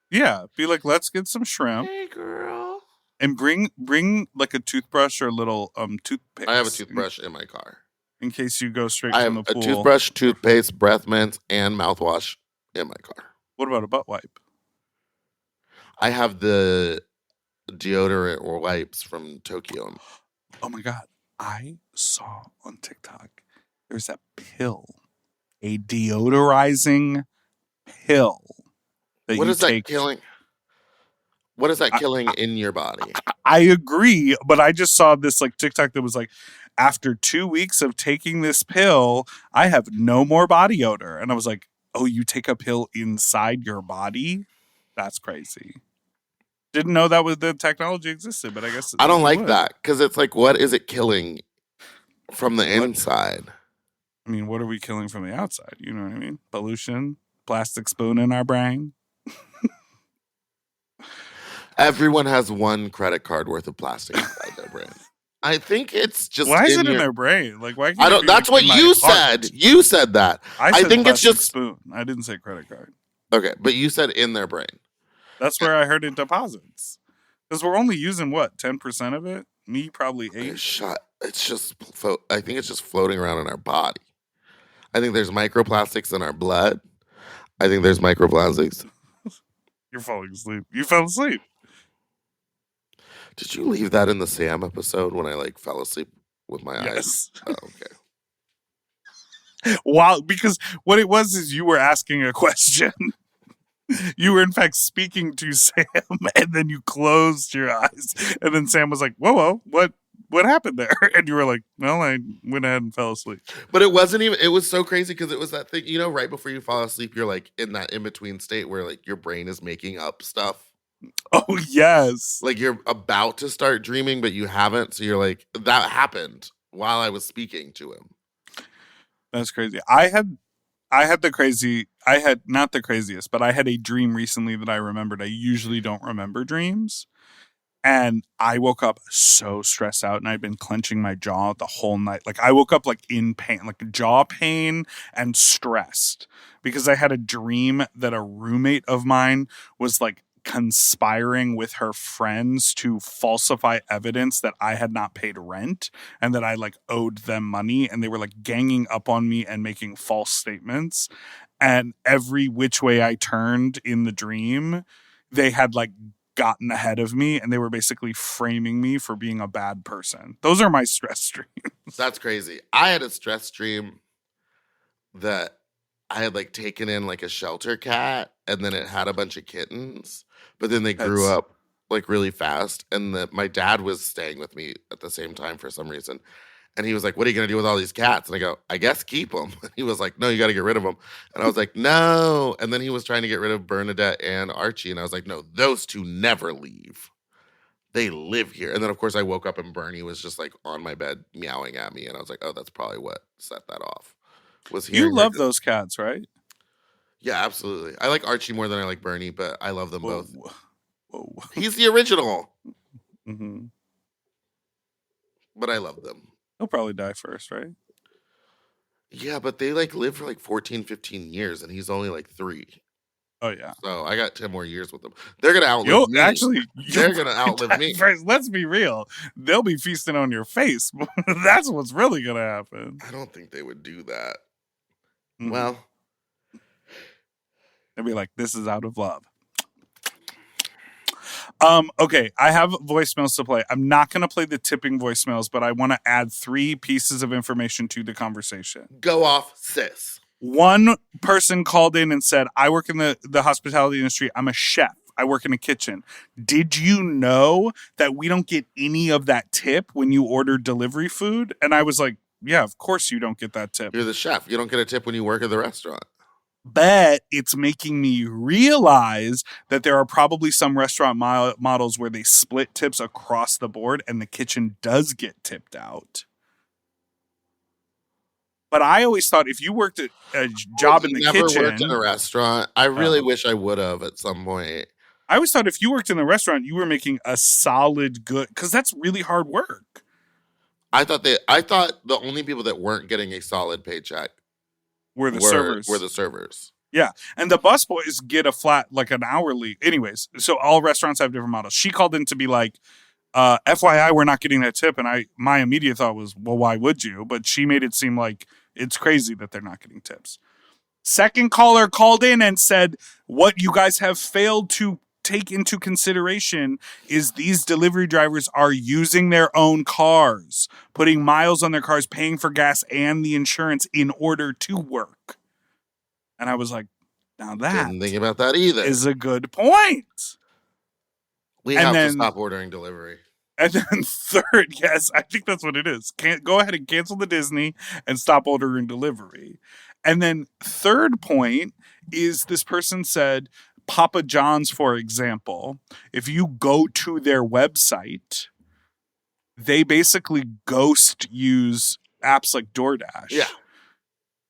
Yeah, be like, let's get some shrimp. Hey, girl. And bring like a toothbrush or a little toothpaste. I have a toothbrush in my car. In case you go straight I from have the a pool. toothbrush, toothpaste, breath mints, and mouthwash in my car. What about a butt wipe? I have the deodorant or wipes from Tokyo. Oh my God. I saw on TikTok, there's that pill, a deodorizing pill. What is that killing? What is that killing in your body? I agree, but I just saw this like TikTok that was like, after 2 weeks of taking this pill, I have no more body odor. And I was like, oh, you take a pill inside your body? That's crazy. Didn't know that the technology existed, but I guess I don't like that because it's like, what is it killing from the inside? I mean, what are we killing from the outside? You know what I mean? Pollution, plastic spoon in our brain. Everyone has one credit card worth of plastic inside their brain. I think it's just. Why is it in their brain? Like, why? Can't I don't. That's what you said. You said that. I think it's just spoon. I didn't say credit card. Okay, but you said in their brain. That's where I heard it deposits. Because we're only using what, 10% of it? Me probably 8. Shut It's just, I think it's just floating around in our body. I think there's microplastics in our blood. I think there's microplastics. You're falling asleep. You fell asleep. Did you leave that in the Sam episode when I like fell asleep with my eyes? Yes. Oh, okay. Wow, because what it was is you were asking a question. You were in fact speaking to Sam, and then you closed your eyes, and then Sam was like, "Whoa, what happened there?" And you were like, "Well, I went ahead and fell asleep." But it wasn't even. It was so crazy because it was that thing. You know, right before you fall asleep, you're like in that in between state where like your brain is making up stuff. Oh yes, Like you're about to start dreaming, but you haven't. So you're like, that happened while I was speaking to him. that's crazy. I had not the craziest, but I had a dream recently that I remembered. I usually don't remember dreams. And I woke up so stressed out, and I'd been clenching my jaw the whole night. Like I woke up like in pain, like jaw pain and stressed because I had a dream that a roommate of mine was like conspiring with her friends to falsify evidence that I had not paid rent and that I like owed them money, and they were like ganging up on me and making false statements. And every which way I turned in the dream, they had like gotten ahead of me, and they were basically framing me for being a bad person. Those are my stress dreams. That's crazy. I had a stress dream that I had like taken in like a shelter cat, and then it had a bunch of kittens, but then they grew That's- up like really fast. And my dad was staying with me at the same time for some reason. And he was like, "What are you going to do with all these cats?" And I go, "I guess keep them." He was like, "No, you got to get rid of them." And I was like, "No." And then he was trying to get rid of Bernadette and Archie. And I was like, "No, those two never leave. They live here." And then, of course, I woke up and Bernie was just like on my bed meowing at me. And I was like, "Oh, that's probably what set that off." Was You hearing her love just- those cats, right? Yeah, absolutely. I like Archie more than I like Bernie, but I love them both. Whoa. He's the original, Mm-hmm. but I love them. He'll probably die first, right? Yeah, but they like live for like 14, 15 years, and he's only like 3. Oh yeah. So I got 10 more years with them. They're gonna outlive You'll me. actually They're gonna outlive me. First, let's be real. They'll be feasting on your face. That's what's really gonna happen. I don't think they would do that. Mhm. Well, They'll be like, "This is out of love." Okay, I have voicemails to play. I'm not going to play the tipping voicemails, but I want to add 3 pieces of information to the conversation. go off, sis. One person called in and said, "I work in the hospitality industry. I'm a chef. I work in a kitchen. Did you know that we don't get any of that tip when you order delivery food?" And I was like, "Yeah, of course you don't get that tip." You're the chef. You don't get a tip when you work at the restaurant. But it's making me realize that there are probably some restaurant models where they split tips across the board and the kitchen does get tipped out. But I always thought if you worked at a job in the Never kitchen, worked in a restaurant. I really wish I would have at some point. I always thought if you worked in the restaurant, you were making a solid good, because that's really hard work. I thought the only people that weren't getting a solid paycheck Were the servers. were the servers. Yeah. And the busboys get a flat, like an hourly. Anyways, so all restaurants have different models. She called in to be like, FYI, we're not getting that tip. And my immediate thought was, well, why would you? But she made it seem like it's crazy that they're not getting tips. Second caller called in and said, what you guys have failed to take into consideration is these delivery drivers are using their own cars, putting miles on their cars, paying for gas and the insurance in order to work. And I was like, now that Didn't think about that either. is a good point. We and have then- to stop ordering delivery. And then third, yes, I think that's what it is. Go ahead and cancel the Disney and stop ordering delivery. And then third point is this person said, Papa John's, for example, if you go to their website, they basically ghost use apps like DoorDash. Yeah.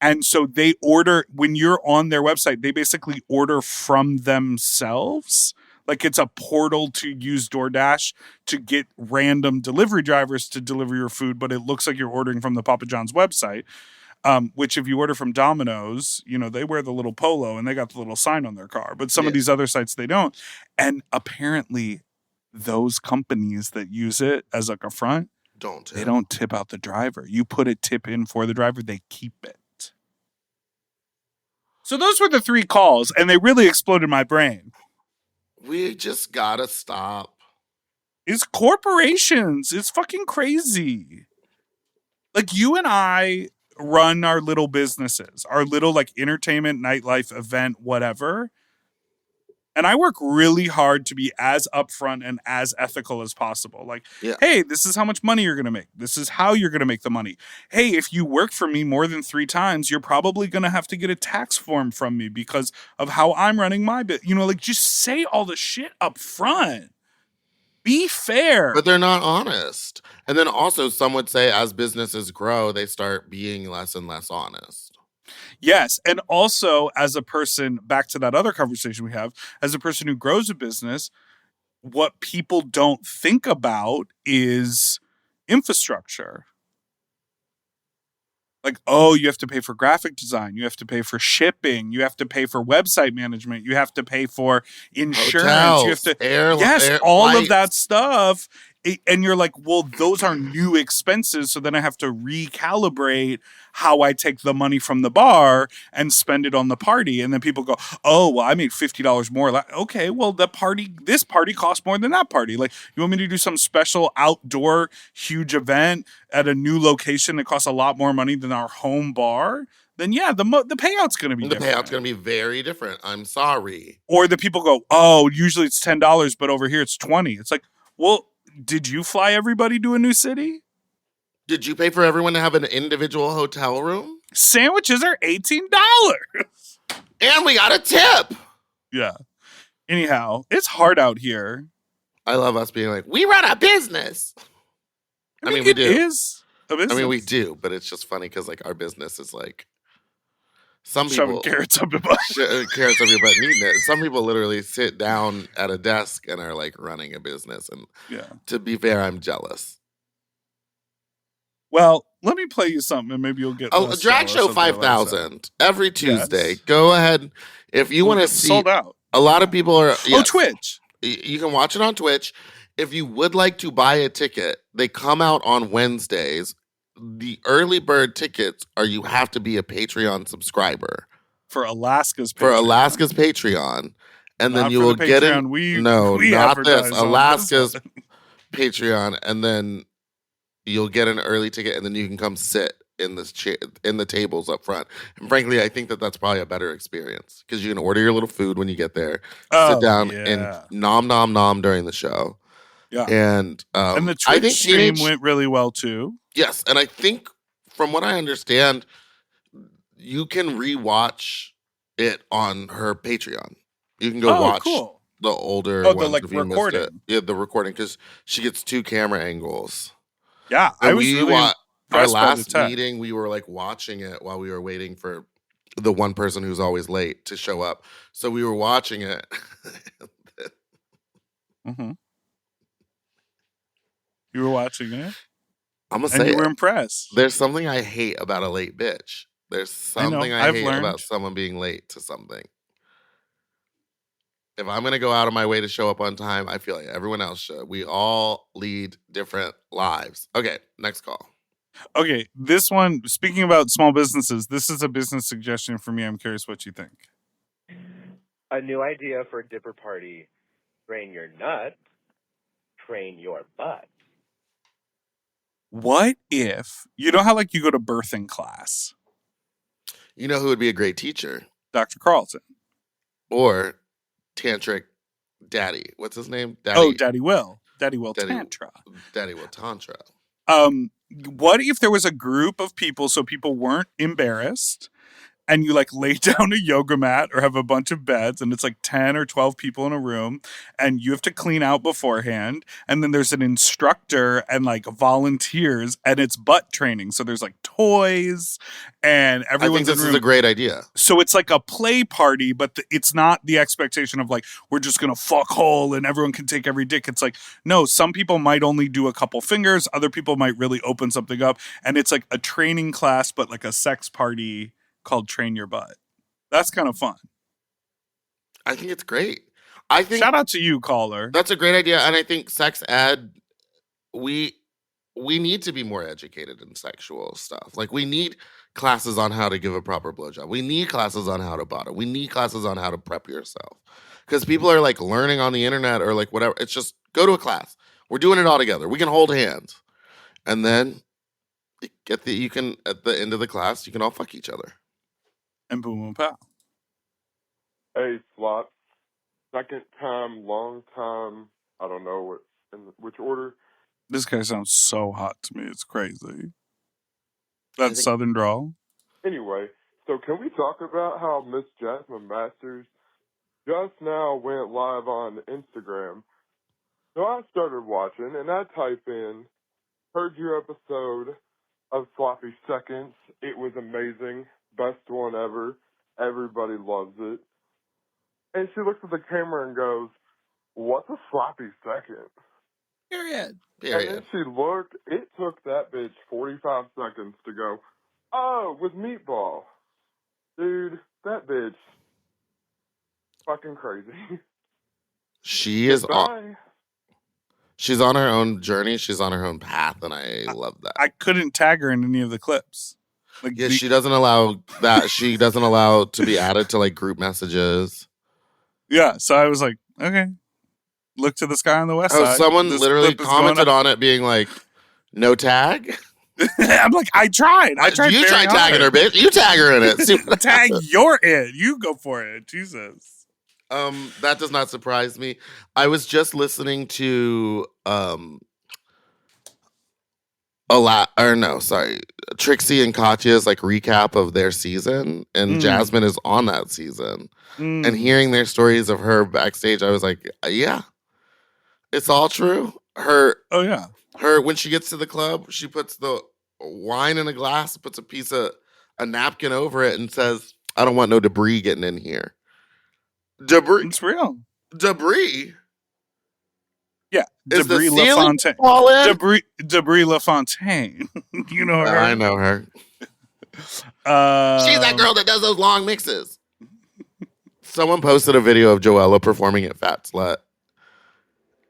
And so they order, when you're on their website, they basically order from themselves. Like it's a portal to use DoorDash to get random delivery drivers to deliver your food, but it looks like you're ordering from the Papa John's website. Which if you order from Domino's, they wear the little polo and they got the little sign on their car. But some of these other sites, they don't. And apparently those companies that use it as like a front Don't tip. They don't tip out the driver. You put a tip in for the driver, they keep it. So those were the 3 calls, and they really exploded my brain. We just gotta stop. It's corporations. It's fucking crazy. Like, you and I run our little businesses, our little like entertainment, nightlife, event, whatever. And I work really hard to be as upfront and as ethical as possible. Like, Yeah. hey, this is how much money you're going to make. This is how you're going to make the money. Hey, if you work for me more than 3 times, you're probably going to have to get a tax form from me because of how I'm running my bit. You know, like, just say all the shit up front. Be fair. But they're not honest. And then also, some would say as businesses grow, they start being less and less honest. Yes. And also, as a person, back to that other conversation we have, as a person who grows a business, what people don't think about is infrastructure. Like, oh, you have to pay for graphic design. You have to pay for shipping. You have to pay for website management. You have to pay for insurance. Hotels, You have to, all flights. of that stuff. And you're like, well, those are new expenses. So then I have to recalibrate how I take the money from the bar and spend it on the party. And then people go, oh, well, I made $50 more. Like, okay, well, this party costs more than that party. Like, you want me to do some special outdoor huge event at a new location that costs a lot more money than our home bar? Then yeah, the payout's going to be The different. payout's going to be very different. I'm sorry. Or the people go, oh, usually it's $10, but over here it's $20. It's like, well, did you fly everybody to a new city? Did you pay for everyone to have an individual hotel room? Sandwiches are $18. And we got a tip. Yeah. Anyhow, it's hard out here. I love us being like, we run a business. I mean, we it do. is a business. I mean, we do, but it's just funny because like our business is like some Shoving people carrots up your butt. carrots up your butt needing it. Some people literally sit down at a desk and are like running a business. And Yeah. to be fair, I'm jealous. Well, let me play you something and maybe you'll get Oh, Drag Show 5000 every Tuesday. Yes. Go ahead if you want to see. Sold out. A lot of people are. Oh, yes. Twitch. You can watch it on Twitch. If you would like to buy a ticket, they come out on Wednesdays. The early bird tickets are you have to be a Patreon subscriber For Alaska's Patreon. for Alaska's Patreon, and Not then you for will the get Patreon in. we not this. advertise on Alaska's this Patreon, and then you'll get an early ticket, and then you can come sit in this in the tables up front. And frankly, I think that that's probably a better experience because you can order your little food when you get there, sit down and nom nom nom during the show. Yeah. And the I Twitch think stream went really well too. Yes, and I think from what I understand, you can rewatch it on her Patreon. You can go watch cool. the older the ones like if you missed recording. it. Yeah, the recording because she gets 2 camera angles. Yeah, And I was really our impressed by the last tech. meeting, we were like watching it while we were waiting for the one person who's always late to show up. So we were watching it. Mm-hmm. You were watching it, I'm gonna and say you were it. impressed. There's something I hate about a late bitch. There's something I I've hate learned. about someone being late to something. If I'm gonna go out of my way to show up on time, I feel like everyone else should. We all lead different lives. Okay, next call. Okay, this one, speaking about small businesses, this is a business suggestion for me. I'm curious what you think. A new idea for a dipper party. Train your nuts, train your butt. What if, you know how like you go to birthing class? You know who would be a great teacher? Dr. Carlton. Or tantric daddy. What's his name? Daddy. Oh, Daddy Will. Daddy Will Daddy- Tantra. Daddy will tantra. What if there was a group of people so people weren't embarrassed and you like lay down a yoga mat or have a bunch of beds and it's like 10 or 12 people in a room and you have to clean out beforehand and then there's an instructor and like volunteers and it's butt training. So there's like toys and I think everyone's this in is room. a great idea. So it's like a play party, but it's not the expectation of like, we're just going to fuck hole and everyone can take every dick. It's like, no, some people might only do a couple fingers. Other people might really open something up. And it's like a training class, but like a sex party called Train Your Butt. That's kind of fun. I think it's great. I think Shout out to you, caller. that's a great idea. And I think sex ed, we we need to be more educated in sexual stuff. Like, we need classes on how to give a proper blowjob. We need classes on how to bottom. We need classes on how to prep yourself. Because people are like learning on the internet or like whatever. It's just go to a class. We're doing it all together. We can hold hands. And then you can, at the end of the class, you can all fuck each other. And boom, boom, pow. Hey, Slot. Second time, long time. I don't know which order. This guy sounds so hot to me. It's crazy. That southern drawl. Anyway, so can we talk about how Miss Jasmine Masters just now went live on Instagram? So I started watching, and I type in, heard your episode of Sloppy Seconds. It was amazing. Best one ever. Everybody loves it. And she looks at the camera and goes, what's a sloppy second? Period. And then she looked. It took that bitch 45 seconds to go, oh, with Meatball. Dude, that bitch, fucking crazy. She is she's on her own journey. She's on her own path, and I love that. I couldn't tag her in any of the clips. Like, yeah, she doesn't allow that. She doesn't allow to be added to like group messages. Yeah, so I was like, okay. Look to the sky on the west side. Someone literally commented on it being like, no tag? I'm like, I tried. You tried tagging her, bitch. You tag her in it. See Tag your in. You go for it. Jesus. That does not surprise me. I was just listening to Trixie and Katya's like recap of their season, and Jasmine is on that season. And hearing their stories of her backstage, I was like, yeah, it's all true. Her when she gets to the club, she puts the wine in a glass, puts a napkin over it, and says, I don't want no debris getting in here. Debris. It's real. Debris? Yeah. Is Debris the ceiling LaFontaine. falling? Debris LaFontaine. You know her? I know her. She's that girl that does those long mixes. Someone posted a video of Joella performing at Fat Slut.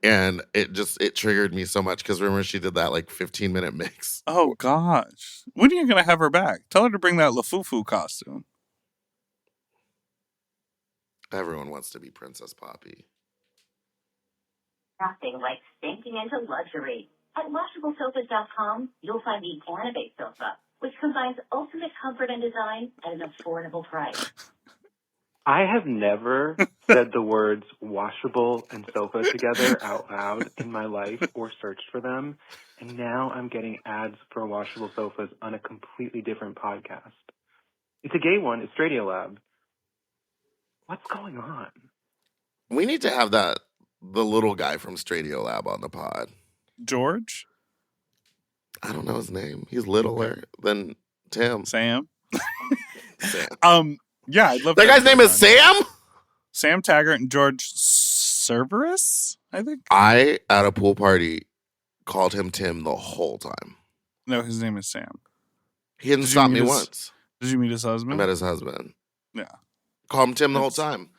And it triggered me so much because remember she did that like 15-minute mix. Oh gosh. When are you gonna have her back? Tell her to bring that LaFufu costume. Everyone wants to be Princess Poppy. Nothing like sinking into luxury. At WashableSofas.com, you'll find the Animate Sofa, which combines ultimate comfort and design at an affordable price. I have never said the words washable and sofa together out loud in my life or searched for them. And now I'm getting ads for washable sofas on a completely different podcast. It's a gay one. It's Radiolab. What's going on? We need to have the little guy from Radiolab on the pod. George? I don't know his name. He's littler than Tim. Sam? Sam. Yeah, I'd love that guy's name is Sam? Sam Taggart and George Cerberus, I think. I, at a pool party, called him Tim the whole time. No, his name is Sam. He didn't stop me once. Did you meet his husband? I met his husband. Yeah. Call him Tim the whole time.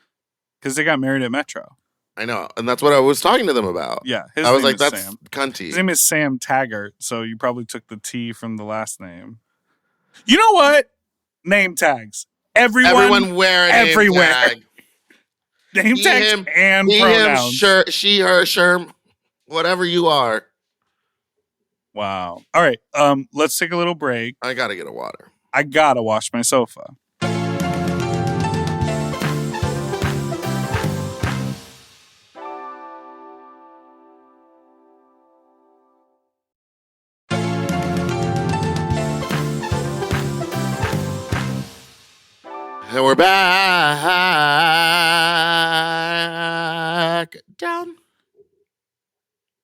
Because they got married at Metro. I know. And that's what I was talking to them about. Yeah. I was like, that's Sam. cunty. His name is Sam Taggart, so you probably took the T from the last name. You know what? Name tags. Everyone wear a name tag. Name tags him, and he, pronouns. Him, she, her, sherm, whatever you are. Wow. All right. Let's take a little break. I gotta get a water. I gotta wash my sofa. And we're back down.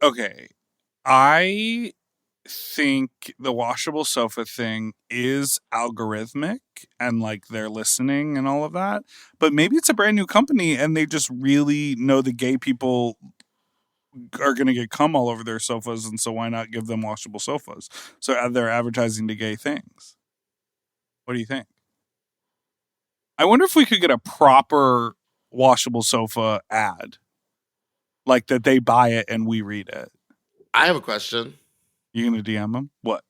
Okay. I think the washable sofa thing is algorithmic and like they're listening and all of that. But maybe it's a brand new company and they just really know the gay people are going to get cum all over their sofas. And so why not give them washable sofas? So they're advertising to gay things. What do you think? I wonder if we could get a proper washable sofa ad. Like that they buy it and we read it. I have a question. You gonna DM him? What?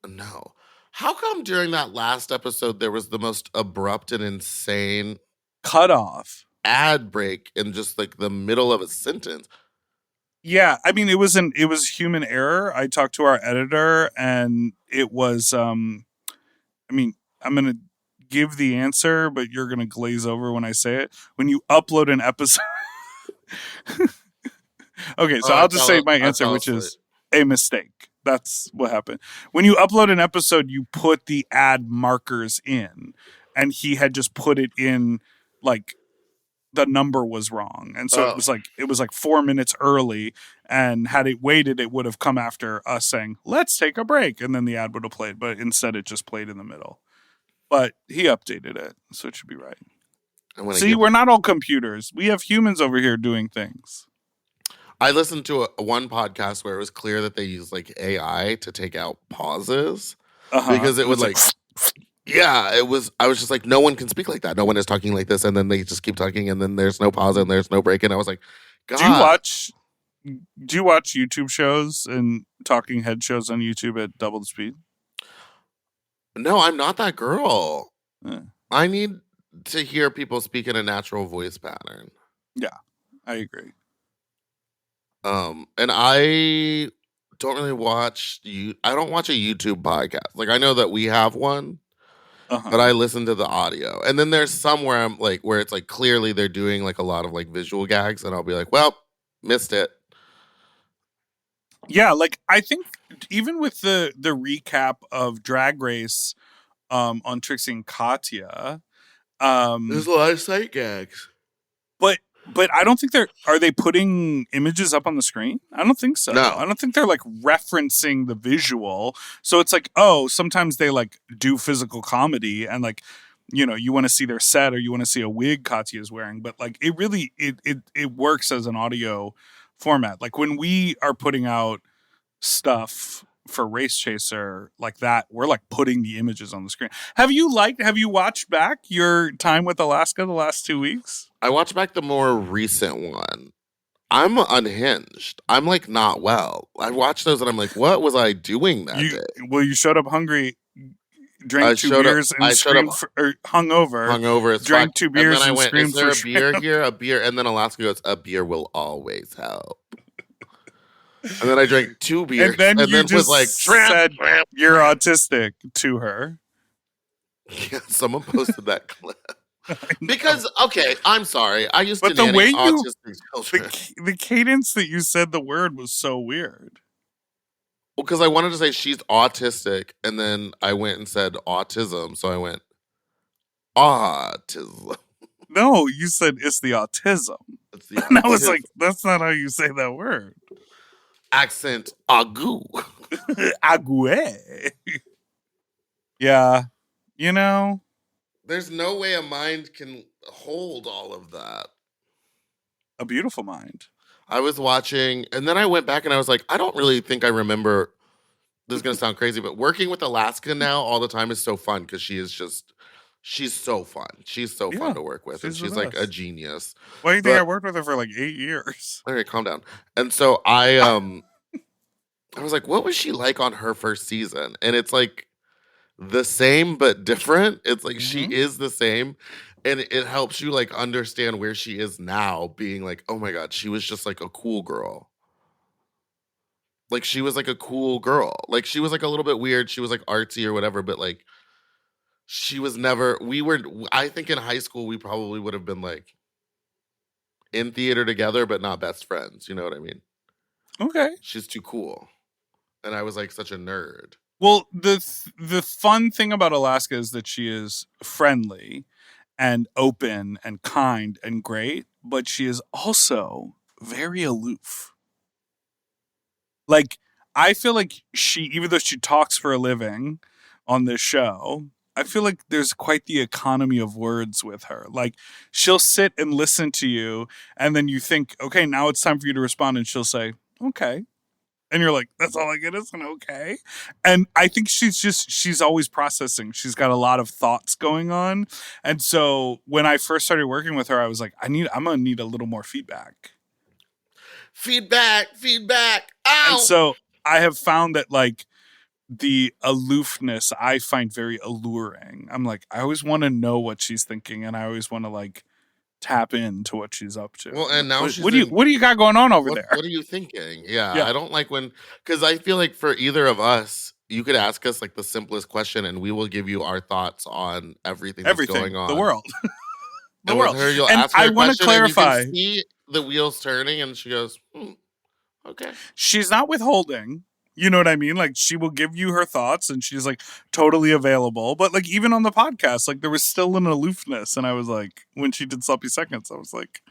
No. How come during that last episode there was the most abrupt and insane Cut off. ad break in just like the middle of a sentence? Yeah, I mean it was human error. I talked to our editor and it was I mean, I'm gonna give the answer, but you're gonna glaze over when I say it. When you upload an episode Okay, so I'll just say my answer, which is a mistake. That's what happened. When you upload an episode, you put the ad markers in, and he had just put it in like the number was wrong. And so it was like 4 minutes early, and had it waited, it would have come after us saying, let's take a break. And then the ad would have played, but instead it just played in the middle. But he updated it, so it should be right. See, we're not all computers. We have humans over here doing things. I listened to one podcast where it was clear that they used like AI to take out pauses because it would like, yeah, it was. I was just like, no one can speak like that. No one is talking like this, and then they just keep talking, and then there's no pause and there's no break, and I was like, God. Do you watch YouTube shows and talking head shows on YouTube at double the speed? No, I'm not that girl. I need to hear people speak in a natural voice pattern. Yeah, I agree. And I don't really watch I don't watch a YouTube podcast. Like I know that we have one, but I listen to the audio. And then there's somewhere I'm like where it's like clearly they're doing like a lot of like visual gags, and I'll be like, well, missed it. Yeah, like I think even with the recap of Drag Race on Trixie and Katya, there's a lot of sight gags. But I don't think are they putting images up on the screen? I don't think so. No. I don't think they're like referencing the visual. So it's like, oh, sometimes they like do physical comedy and like, you know, you want to see their set or you want to see a wig Katya is wearing, but like it really it works as an audio format. Like when we are putting out stuff for Race Chaser like that, we're like putting the images on the screen. Have you watched back your time with Alaska the last 2 weeks? I watched back the more recent one. I'm unhinged. I'm like not well. I watched those and I'm like, what was I doing that day? Well, you showed up hungry, drank 2 beers, and screamed hungover, drank 2 beers, and then I went, screamed is there for a beer shrimp? here? A beer, and then Alaska goes, a beer will always help. And then I drank 2 beers, and then was like, said you're autistic to her. Yeah, someone posted that clip. Because, okay, I'm sorry. I used to the way autistic children. The cadence that you said the word was so weird. Well, because I wanted to say she's autistic, and then I went and said autism, so I went, autism. No, you said it's the autism. It's the autism. And I was like, that's not how you say that word. Accent agu. Ague. Yeah. You know? There's no way a mind can hold all of that. A beautiful mind. I was watching, and then I went back and I was like, I don't really think I remember. This is going to sound crazy, but working with Alaska now all the time is so fun because she's so fun. She's so fun to work with, and she's like a genius. Why do you think I worked with her for like 8 years? Okay, calm down. And so I was like, what was she like on her first season? And it's like the same but different. It's like she is the same, and it helps you like understand where she is now, being like, oh my God, she was just like a cool girl. Like she was like a cool girl. Like she was like a little bit weird. She was like artsy or whatever, but like she was never, I think in high school, we probably would have been like in theater together, but not best friends. You know what I mean? Okay. She's too cool. And I was like such a nerd. Well, the fun thing about Alaska is that she is friendly and open and kind and great, but she is also very aloof. Like, I feel like even though she talks for a living on this show, I feel like there's quite the economy of words with her. Like, she'll sit and listen to you, and then you think, okay, now it's time for you to respond, and she'll say, okay. And you're like, that's all I get is an okay. And I think she's always processing. She's got a lot of thoughts going on. And so when I first started working with her, I was like, I'm going to need a little more feedback. Feedback. Ow! And so I have found that like the aloofness I find very alluring. I'm like, I always want to know what she's thinking, and I always want to like tap into what she's up to. Well, and now What, she's what do you in. what do you got going on over there? What are you thinking? Yeah, Yeah. I don't like when, because I feel like for either of us, you could ask us like the simplest question, and we will give you our thoughts on everything that's going Everything, the on. world. The And world. with her, you'll And ask her I a want to question, and you can clarify, see the wheels turning, and she goes, "Okay." she's not withholding. You know what I mean? Like she will give you her thoughts and she's like totally available. But like even on the podcast, like there was still an aloofness. And I was like, when she did Sloppy Seconds, I was like,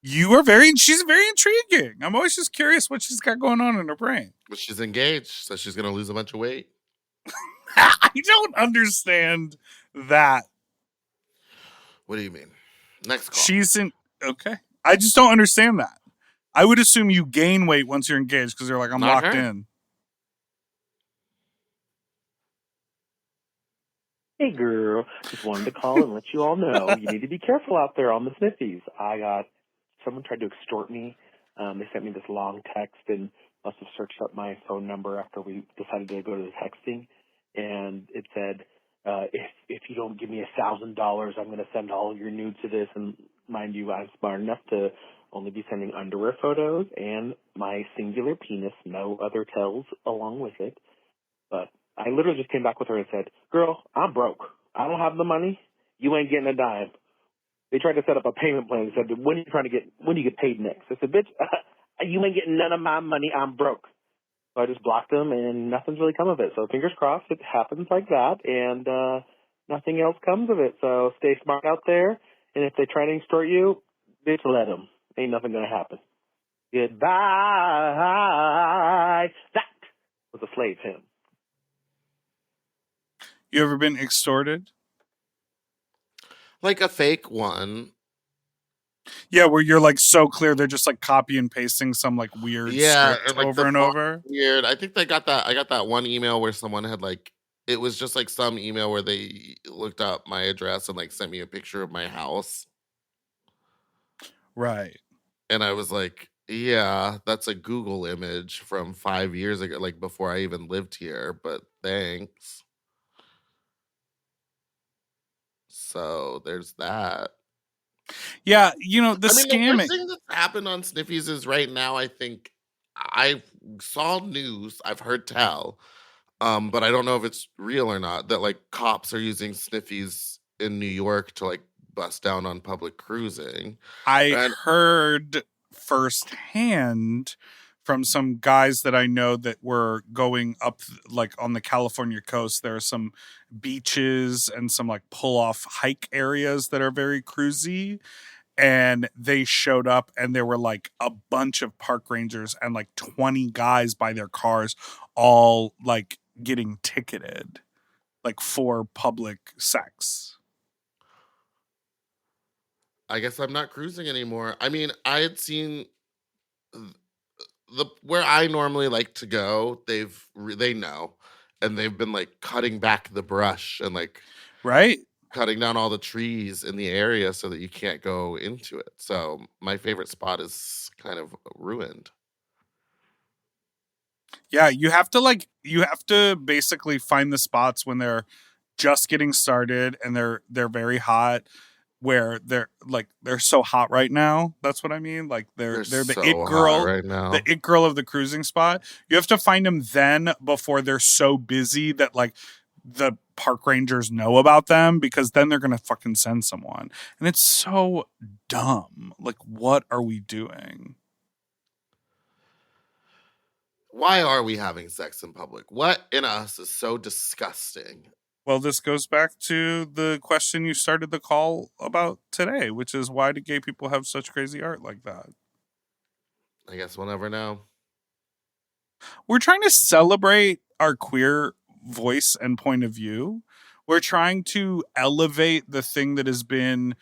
she's very intriguing. I'm always just curious what she's got going on in her brain. But she's engaged, so she's gonna lose a bunch of weight. I don't understand that. What do you mean? Next call. Okay. I just don't understand that. I would assume you gain weight once you're engaged because you're like, I'm Not locked her. in. Hey girl, just wanted to call and let you all know you need to be careful out there on the sniffies. Someone tried to extort me. They sent me this long text and must have searched up my phone number after we decided to go to the texting. And it said, if you don't give me $1,000, I'm going to send all your nudes to this. And mind you, I'm smart enough to only be sending underwear photos and my singular penis, no other tells along with it. But I literally just came back with her and said, girl, I'm broke. I don't have the money. You ain't getting a dime. They tried to set up a payment plan and said, when do you get paid next? I said, bitch, you ain't getting none of my money. I'm broke. So I just blocked them and nothing's really come of it. So fingers crossed it happens like that and nothing else comes of it. So stay smart out there. And if they try to extort you, bitch, let them. Ain't nothing going to happen. Goodbye. That was a slave hymn. You ever been extorted? Like a fake one. Yeah, where you're like so clear they're just like copy and pasting some like weird script and like over the and font over. weird. I think I got that one email where someone had like, it was just like some email where they looked up my address and like sent me a picture of my house. Right. And I was like, yeah, that's a Google image from 5 years ago, like before I even lived here, but thanks. So there's that. Yeah, you know, the I mean, the scamming. worst thing that's happened on Sniffies is right now, I think I saw news, I've heard tell, but I don't know if it's real or not, that like cops are using Sniffies in New York to like bust down on public cruising. I And heard firsthand from some guys that I know that were going up like on the California coast. There are some beaches and some like pull off hike areas that are very cruisy. And they showed up and there were like a bunch of park rangers and like 20 guys by their cars, all like getting ticketed like for public sex. I guess I'm not cruising anymore. I mean, I had seen the where I normally like to go, they know, and they've been like cutting back the brush and like Right? cutting down all the trees in the area so that you can't go into it. So my favorite spot is kind of ruined. Yeah, you have to basically find the spots when they're just getting started and they're very hot, where they're so hot right now. That's what I mean. Like they're the so it hot girl right now. The it girl of the cruising spot. You have to find them then before they're so busy that like the park rangers know about them, because then they're gonna fucking send someone. And it's so dumb. Like, what are we doing? Why are we having sex in public? What in us is so disgusting? Well, this goes back to the question you started the call about today, which is, why do gay people have such crazy art like that? I guess we'll never know. We're trying to celebrate our queer voice and point of view. We're trying to elevate the thing that has been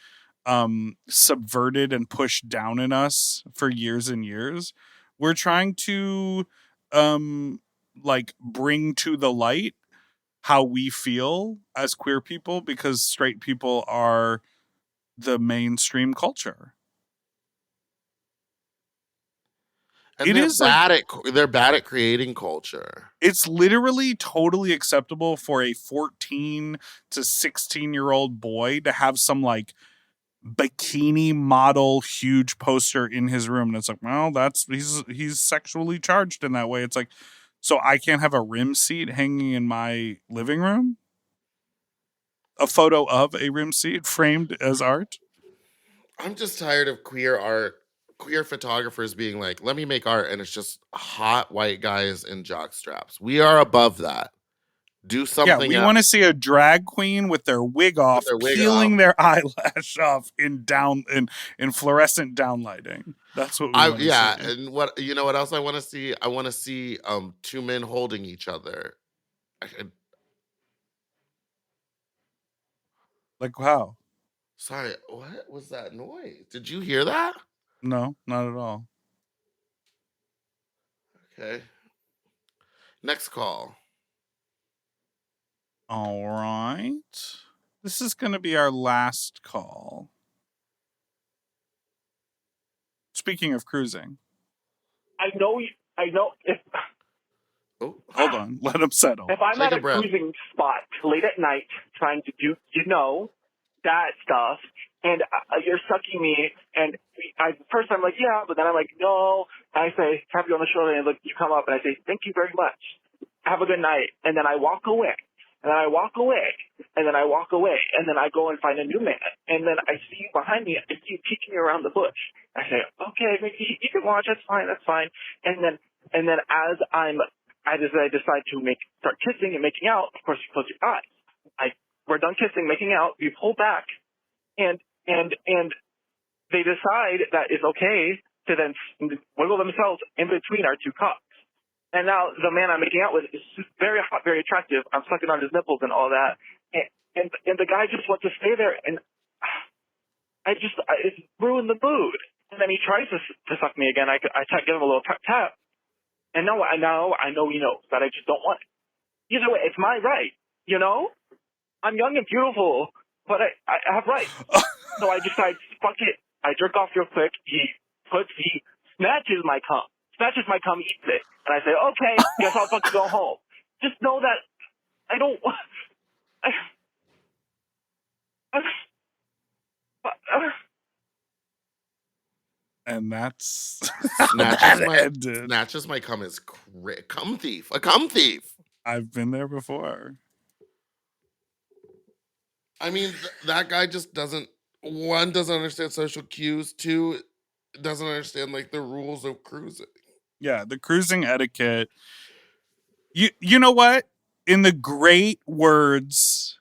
subverted and pushed down in us for years and years. We're trying to like bring to the light how we feel as queer people, because straight people are the mainstream culture. And It is like they're bad at creating culture. it's literally totally acceptable for a 14 to 16-year-old boy to have some like bikini model huge poster in his room, and it's like, well, that's he's sexually charged in that way. It's like, so I can't have a rim seat hanging in my living room, a photo of a rim seat framed as art. I'm just tired of queer photographers being like, let me make art, and it's just hot white guys in jock straps. We are above that. Do Yeah, something we else want to see a drag queen with their wig off, with their wig peeling off. their eyelash off in fluorescent downlighting. That's what we want to Yeah, see. and what you know what else I want to see? I want to see two men holding each other. Like how? Sorry, what was that noise? Did you hear that? No, not at all. Okay. Next call. All right. This is going to be our last call. Speaking of cruising. I know. If Hold on. Let him settle. if I'm Take at a a breath. cruising spot late at night trying to do, that stuff, and you're sucking me, and first I'm like, yeah, but then I'm like, no. And I say, tap you on the shoulder, and you come up, and I say, thank you very much. Have a good night. And then I walk away. And then I walk away, and then I walk away, and then I go and find a new man. And then I see you behind me, I see you peeking around the bush. I say, okay, maybe you can watch, that's fine. And then as I decide to start kissing and making out, of course you close your eyes. We're done kissing, making out, you pull back, and they decide that it's okay to then wiggle themselves in between our two cocks. And now the man I'm making out with is very hot, very attractive. I'm sucking on his nipples and all that. And the guy just wants to stay there. And it's ruined the mood. And then he tries to suck me again. I give him a little tap. And no, I know he knows that I just don't want it. Either way, it's my right. I'm young and beautiful, but I have rights. So I decide, fuck it. I jerk off real quick. He snatches my cum, eats it. And I say, okay, guess I'll fucking go home. Just know that I don't. And that's Snatches my cum is cum thief. A cum thief. I've been there before. I mean, that guy just doesn't understand social cues. Two, doesn't understand like the rules of cruising. Yeah, the cruising etiquette. You know what? In the great words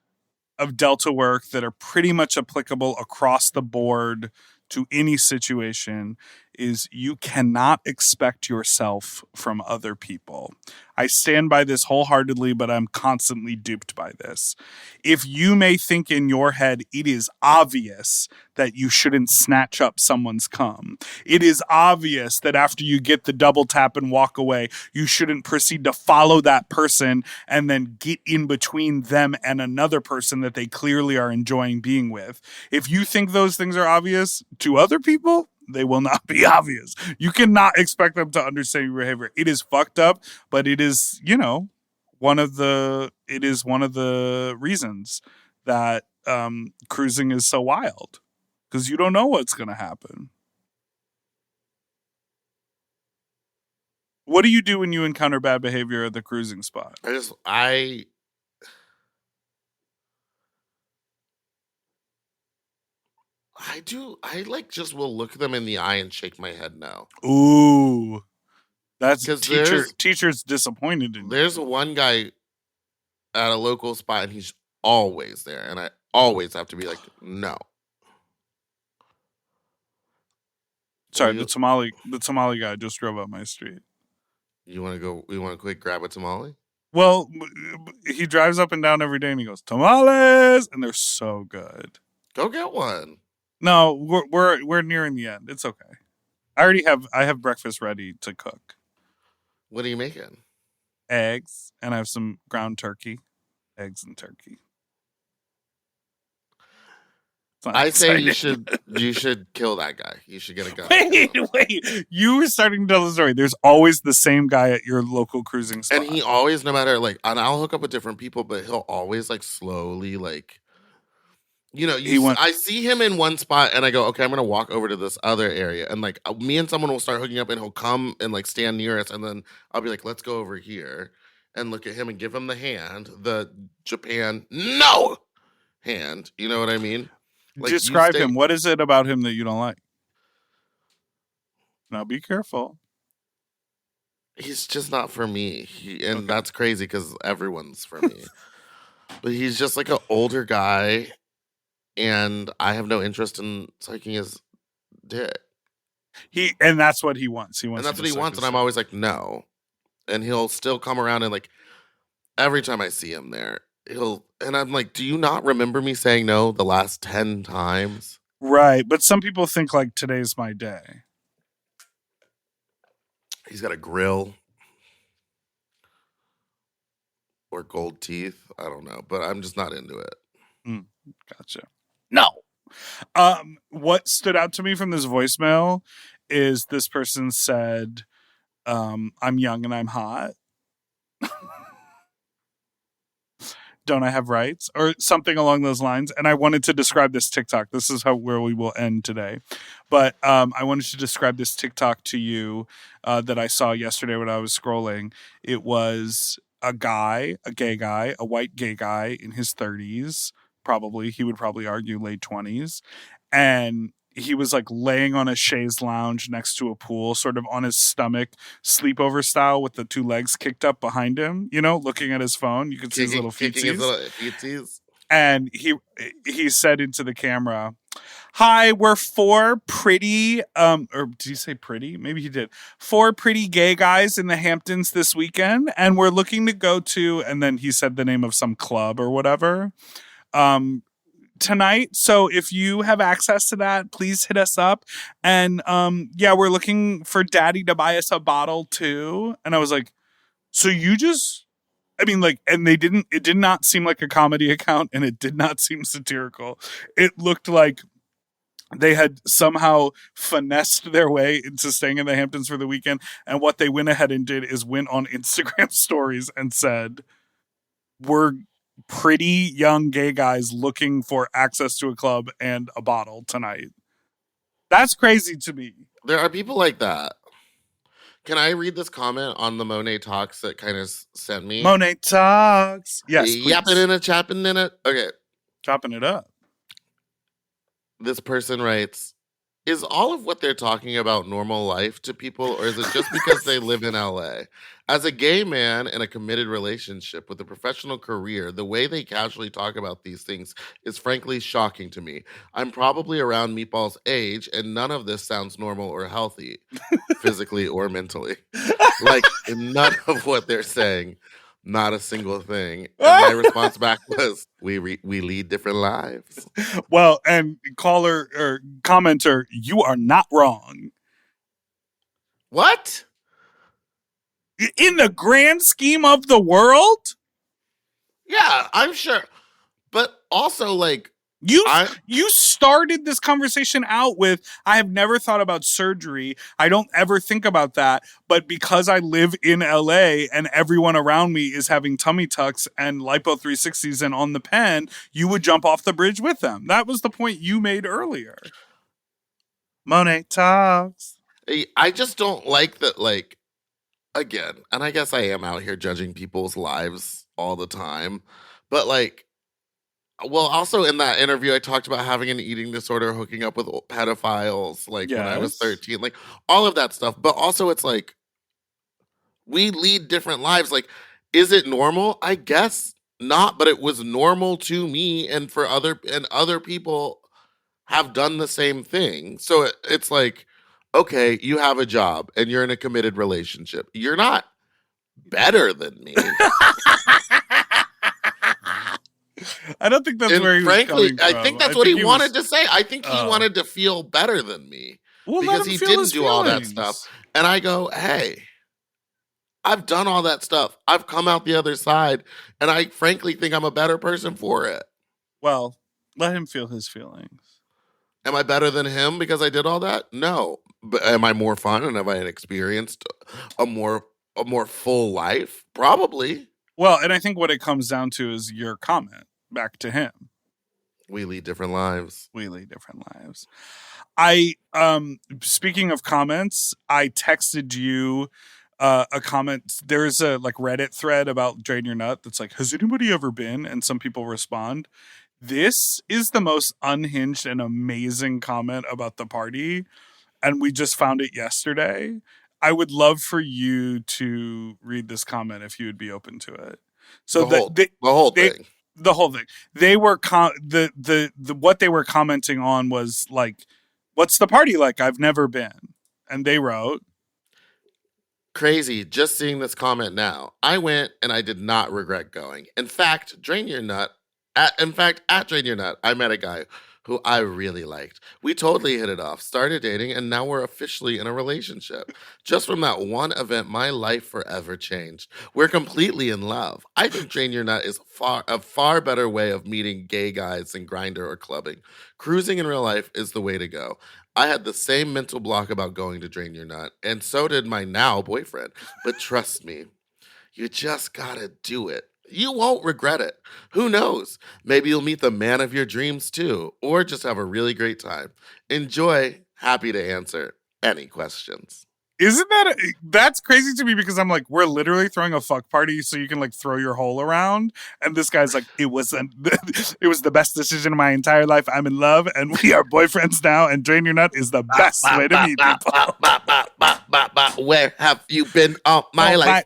of Delta work that are pretty much applicable across the board to any situation, is you cannot expect yourself from other people. I stand by this wholeheartedly, but I'm constantly duped by this. If you may think in your head it is obvious that you shouldn't snatch up someone's cum, it is obvious that after you get the double tap and walk away, you shouldn't proceed to follow that person and then get in between them and another person that they clearly are enjoying being with. If you think those things are obvious to other people, they will not be obvious. You cannot expect them to understand your behavior. It is fucked up, but it is, one of the reasons that cruising is so wild, because you don't know what's going to happen. What do you do when you encounter bad behavior at the cruising spot? I just will look them in the eye and shake my head no. Ooh. That's teacher's disappointed in you. There's one guy at a local spot and he's always there, and I always have to be like, no. Sorry, the tamale guy just drove up my street. You want to quick grab a tamale? Well, he drives up and down every day and he goes, tamales, and they're so good. Go get one. No, we're nearing the end. It's okay. I have breakfast ready to cook. What are you making? Eggs, and I have some ground turkey. Eggs and turkey. I say you should kill that guy. You should get a gun. Wait. You were starting to tell the story. There's always the same guy at your local cruising spot. And he always, no matter, like, and I'll hook up with different people, but he'll always, like, slowly, like, you know, I see him in one spot and I go, okay, I'm going to walk over to this other area. And, like, me and someone will start hooking up and he'll come and, like, stand near us. And then I'll be like, let's go over here and look at him and give him the hand, the Japan, no hand. You know what I mean? Like, describe him. What is it about him that you don't like? Now be careful. He's just not for me. That's crazy because everyone's for me. But he's just like an older guy, and I have no interest in sucking his dick. And that's what he wants. And that's what he wants, and I'm always like, no. And he'll still come around and, like, every time I see him there, and I'm like, do you not remember me saying no the last 10 times? Right, but some people think, like, today's my day. He's got a grill. Or gold teeth. I don't know, but I'm just not into it. Gotcha. No. What stood out to me from this voicemail is this person said, I'm young and I'm hot. Don't I have rights? Or something along those lines. And I wanted to describe this TikTok. This is where we will end today. But I wanted to describe this TikTok to you that I saw yesterday when I was scrolling. It was a gay guy, a white gay guy in his 30s, probably. He would probably argue late 20s. And he was like laying on a chaise lounge next to a pool, sort of on his stomach, sleepover style, with the two legs kicked up behind him, you know, looking at his phone. You could see his little feetsies. And he said into the camera, "Hi, we're 4 pretty, or did he say pretty? Maybe he did. 4 pretty gay guys in the Hamptons this weekend, and we're looking to go to," and then he said the name of some club or whatever, tonight. So if you have access to that, please hit us up. And we're looking for daddy to buy us a bottle too. And I was like, so you just, I mean, like, and it did not seem like a comedy account, and it did not seem satirical. It looked like they had somehow finessed their way into staying in the Hamptons for the weekend. And what they went ahead and did is went on Instagram stories and said, we're pretty young gay guys looking for access to a club and a bottle tonight. That's crazy to me. There are people like that. Can I read this comment on the Monet Talks that kind of sent me? Monet Talks. Yes, please. Yapping in it, chapping in it. Okay. Chopping it up. This person writes, is all of what they're talking about normal life to people, or is it just because they live in LA? As a gay man in a committed relationship with a professional career, the way they casually talk about these things is frankly shocking to me. I'm probably around Meatball's age, and none of this sounds normal or healthy, physically or mentally. Like, none of what they're saying, not a single thing. And my response back was, we lead different lives. Well, and caller or commenter, you are not wrong. What? In the grand scheme of the world? Yeah, I'm sure. But also, like, you started this conversation out with, I have never thought about surgery. I don't ever think about that. But because I live in LA and everyone around me is having tummy tucks and lipo 360s and on the pen, you would jump off the bridge with them. That was the point you made earlier. Monet Talks. I just don't like that, like, again, and I guess I am out here judging people's lives all the time. But, like, well, also in that interview, I talked about having an eating disorder, hooking up with pedophiles, like, when I was 13, like, all of that stuff. But also, it's like, we lead different lives. Like, is it normal? I guess not, but it was normal to me, and for other people have done the same thing. So it's like, okay, you have a job and you're in a committed relationship. You're not better than me. I don't think that's where he was coming from. I think that's what he wanted to say. I think he wanted to feel better than me. Well, because he didn't do all that stuff. And I go, hey, I've done all that stuff. I've come out the other side. And I frankly think I'm a better person for it. Well, let him feel his feelings. Am I better than him because I did all that? No. But am I more fun and have I experienced a more full life? Probably. Well, and I think what it comes down to is your comment back to him. We lead different lives. We lead different lives. I speaking of comments, I texted you a comment. There's a like Reddit thread about Drain Your Nut that's like, has anybody ever been? And some people respond. This is the most unhinged and amazing comment about the party. And we just found it yesterday. I would love for you to read this comment if you would be open to it. So the whole thing. The whole thing. They were the what they were commenting on was like, what's the party like? I've never been. And they wrote, crazy, just seeing this comment now. I went and I did not regret going. In fact, at Drain Your Nut, I met a guy who I really liked. We totally hit it off, started dating, and now we're officially in a relationship. Just from that one event, my life forever changed. We're completely in love. I think Drain Your Nut is a far better way of meeting gay guys than Grindr or clubbing. Cruising in real life is the way to go. I had the same mental block about going to Drain Your Nut, and so did my now boyfriend. But trust me, you just gotta do it. You won't regret it. Who knows? Maybe you'll meet the man of your dreams too, or just have a really great time. Enjoy. Happy to answer any questions. Isn't that's crazy to me because I'm like, we're literally throwing a fuck party so you can like throw your hole around. And this guy's like, it was the best decision of my entire life. I'm in love and we are boyfriends now. And Drain Your Nut is the best way to meet people. Where have you been all my life?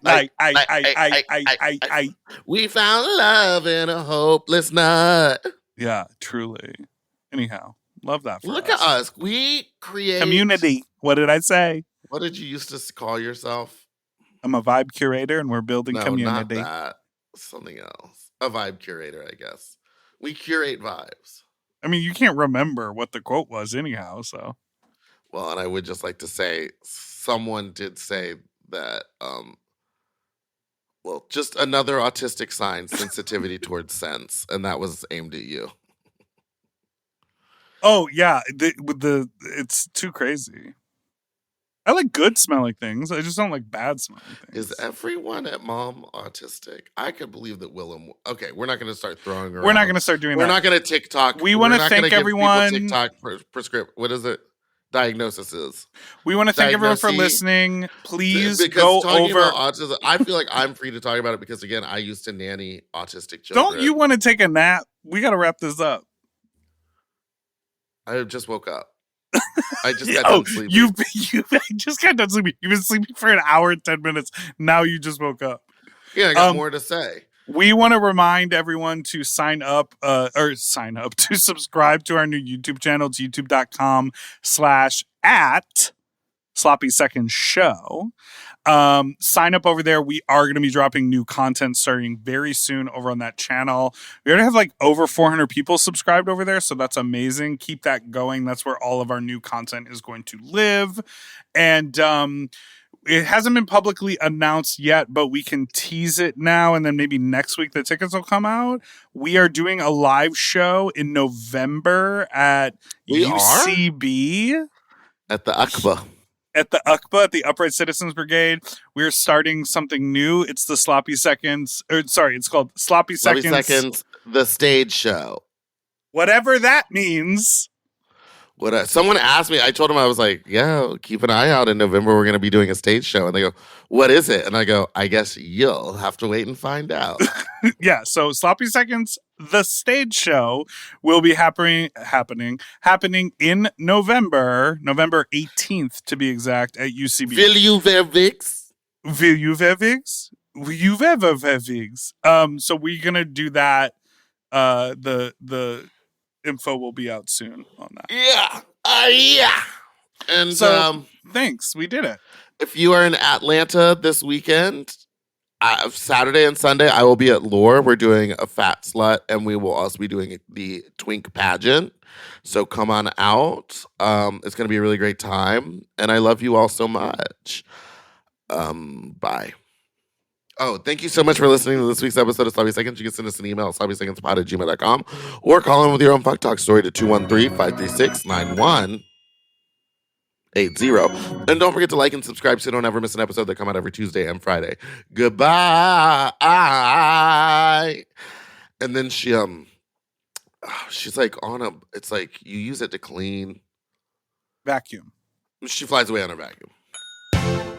We found love in a hopeless nut. Yeah, truly. Anyhow, love that for Look at us. We create community. What did I say? What did you used to call yourself? I'm a vibe curator and we're building community. Not that. Something else. A vibe curator, I guess. We curate vibes. I mean, you can't remember what the quote was anyhow, so. Well, and I would just like to say, someone did say that, well, just another autistic sign, sensitivity towards scents, and that was aimed at you. Oh, yeah. It's too crazy. I like good smelling things. I just don't like bad smelling things. Is everyone at Mom autistic? I could believe that Willem. Okay, we're not going to start throwing around. We're not going to start doing that. We're not going to TikTok. We want to thank everyone. TikTok prescript. What is it? Diagnoses. We want to thank everyone for listening. Please because go talking over. About autism, I feel like I'm free to talk about it because again, I used to nanny autistic children. Don't you want to take a nap? We got to wrap this up. I just woke up. I just got done sleeping. You just got done sleeping. You've been sleeping for an hour and 10 minutes. Now you just woke up. Yeah, I got more to say. We want to remind everyone to sign up to subscribe to our new YouTube channel. It's youtube.com/@ Sloppy Second Show. Sign up over there. We are going to be dropping new content starting very soon over on that channel. We already have like over 400 people subscribed over there, so that's amazing. Keep that going. That's where all of our new content is going to live. And it hasn't been publicly announced yet, but we can tease it now, and then maybe next week the tickets will come out. We are doing a live show in November at UCB. At the UCBA. At the UCBA, at the Upright Citizens Brigade. We're starting something new. It's the Sloppy Seconds. It's called Sloppy Seconds. The stage show. Whatever that means. Someone asked me, I told them, I was like, yeah, keep an eye out in November. We're going to be doing a stage show. And they go, what is it? And I go, I guess you'll have to wait and find out. Yeah. So Sloppy Seconds, the stage show will be happening in November 18th to be exact at UCB. Will you vervix? So we're going to do that. The info will be out soon on that. Yeah. Yeah. And so, thanks. We did it. If you are in Atlanta this weekend, Saturday and Sunday, I will be at Lore. We're doing a Fat Slut, and we will also be doing the Twink pageant. So come on out. It's going to be a really great time, and I love you all so much. Bye. Oh, thank you so much for listening to this week's episode of Sloppy Seconds. You can send us an email at sloppysecondspod@gmail.com or call in with your own fuck talk story to 213-536-9180. And don't forget to like and subscribe so you don't ever miss an episode that come out every Tuesday and Friday. Goodbye. And then she's like it's like you use it to clean. Vacuum. She flies away on her vacuum.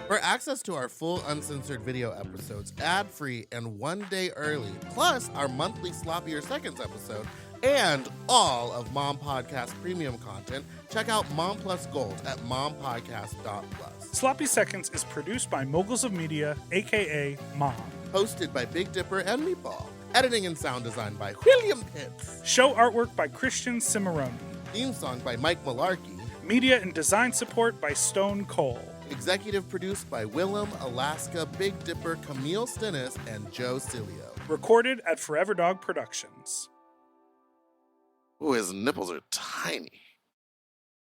For access to our full uncensored video episodes, ad-free and 1 day early, plus our monthly Sloppier Seconds episode, and all of Mom Podcast premium content, check out Mom Plus Gold at mompodcast.plus. Sloppy Seconds is produced by Moguls of Media, aka Mom. Hosted by Big Dipper and Meatball. Editing and sound design by William Pitts. Show artwork by Christian Cimarroni. Theme song by Mike Malarkey. Media and design support by Stone Cole. Executive produced by Willem, Alaska, Big Dipper, Camille Stennis, and Joe Cilio. Recorded at Forever Dog Productions. Ooh, his nipples are tiny.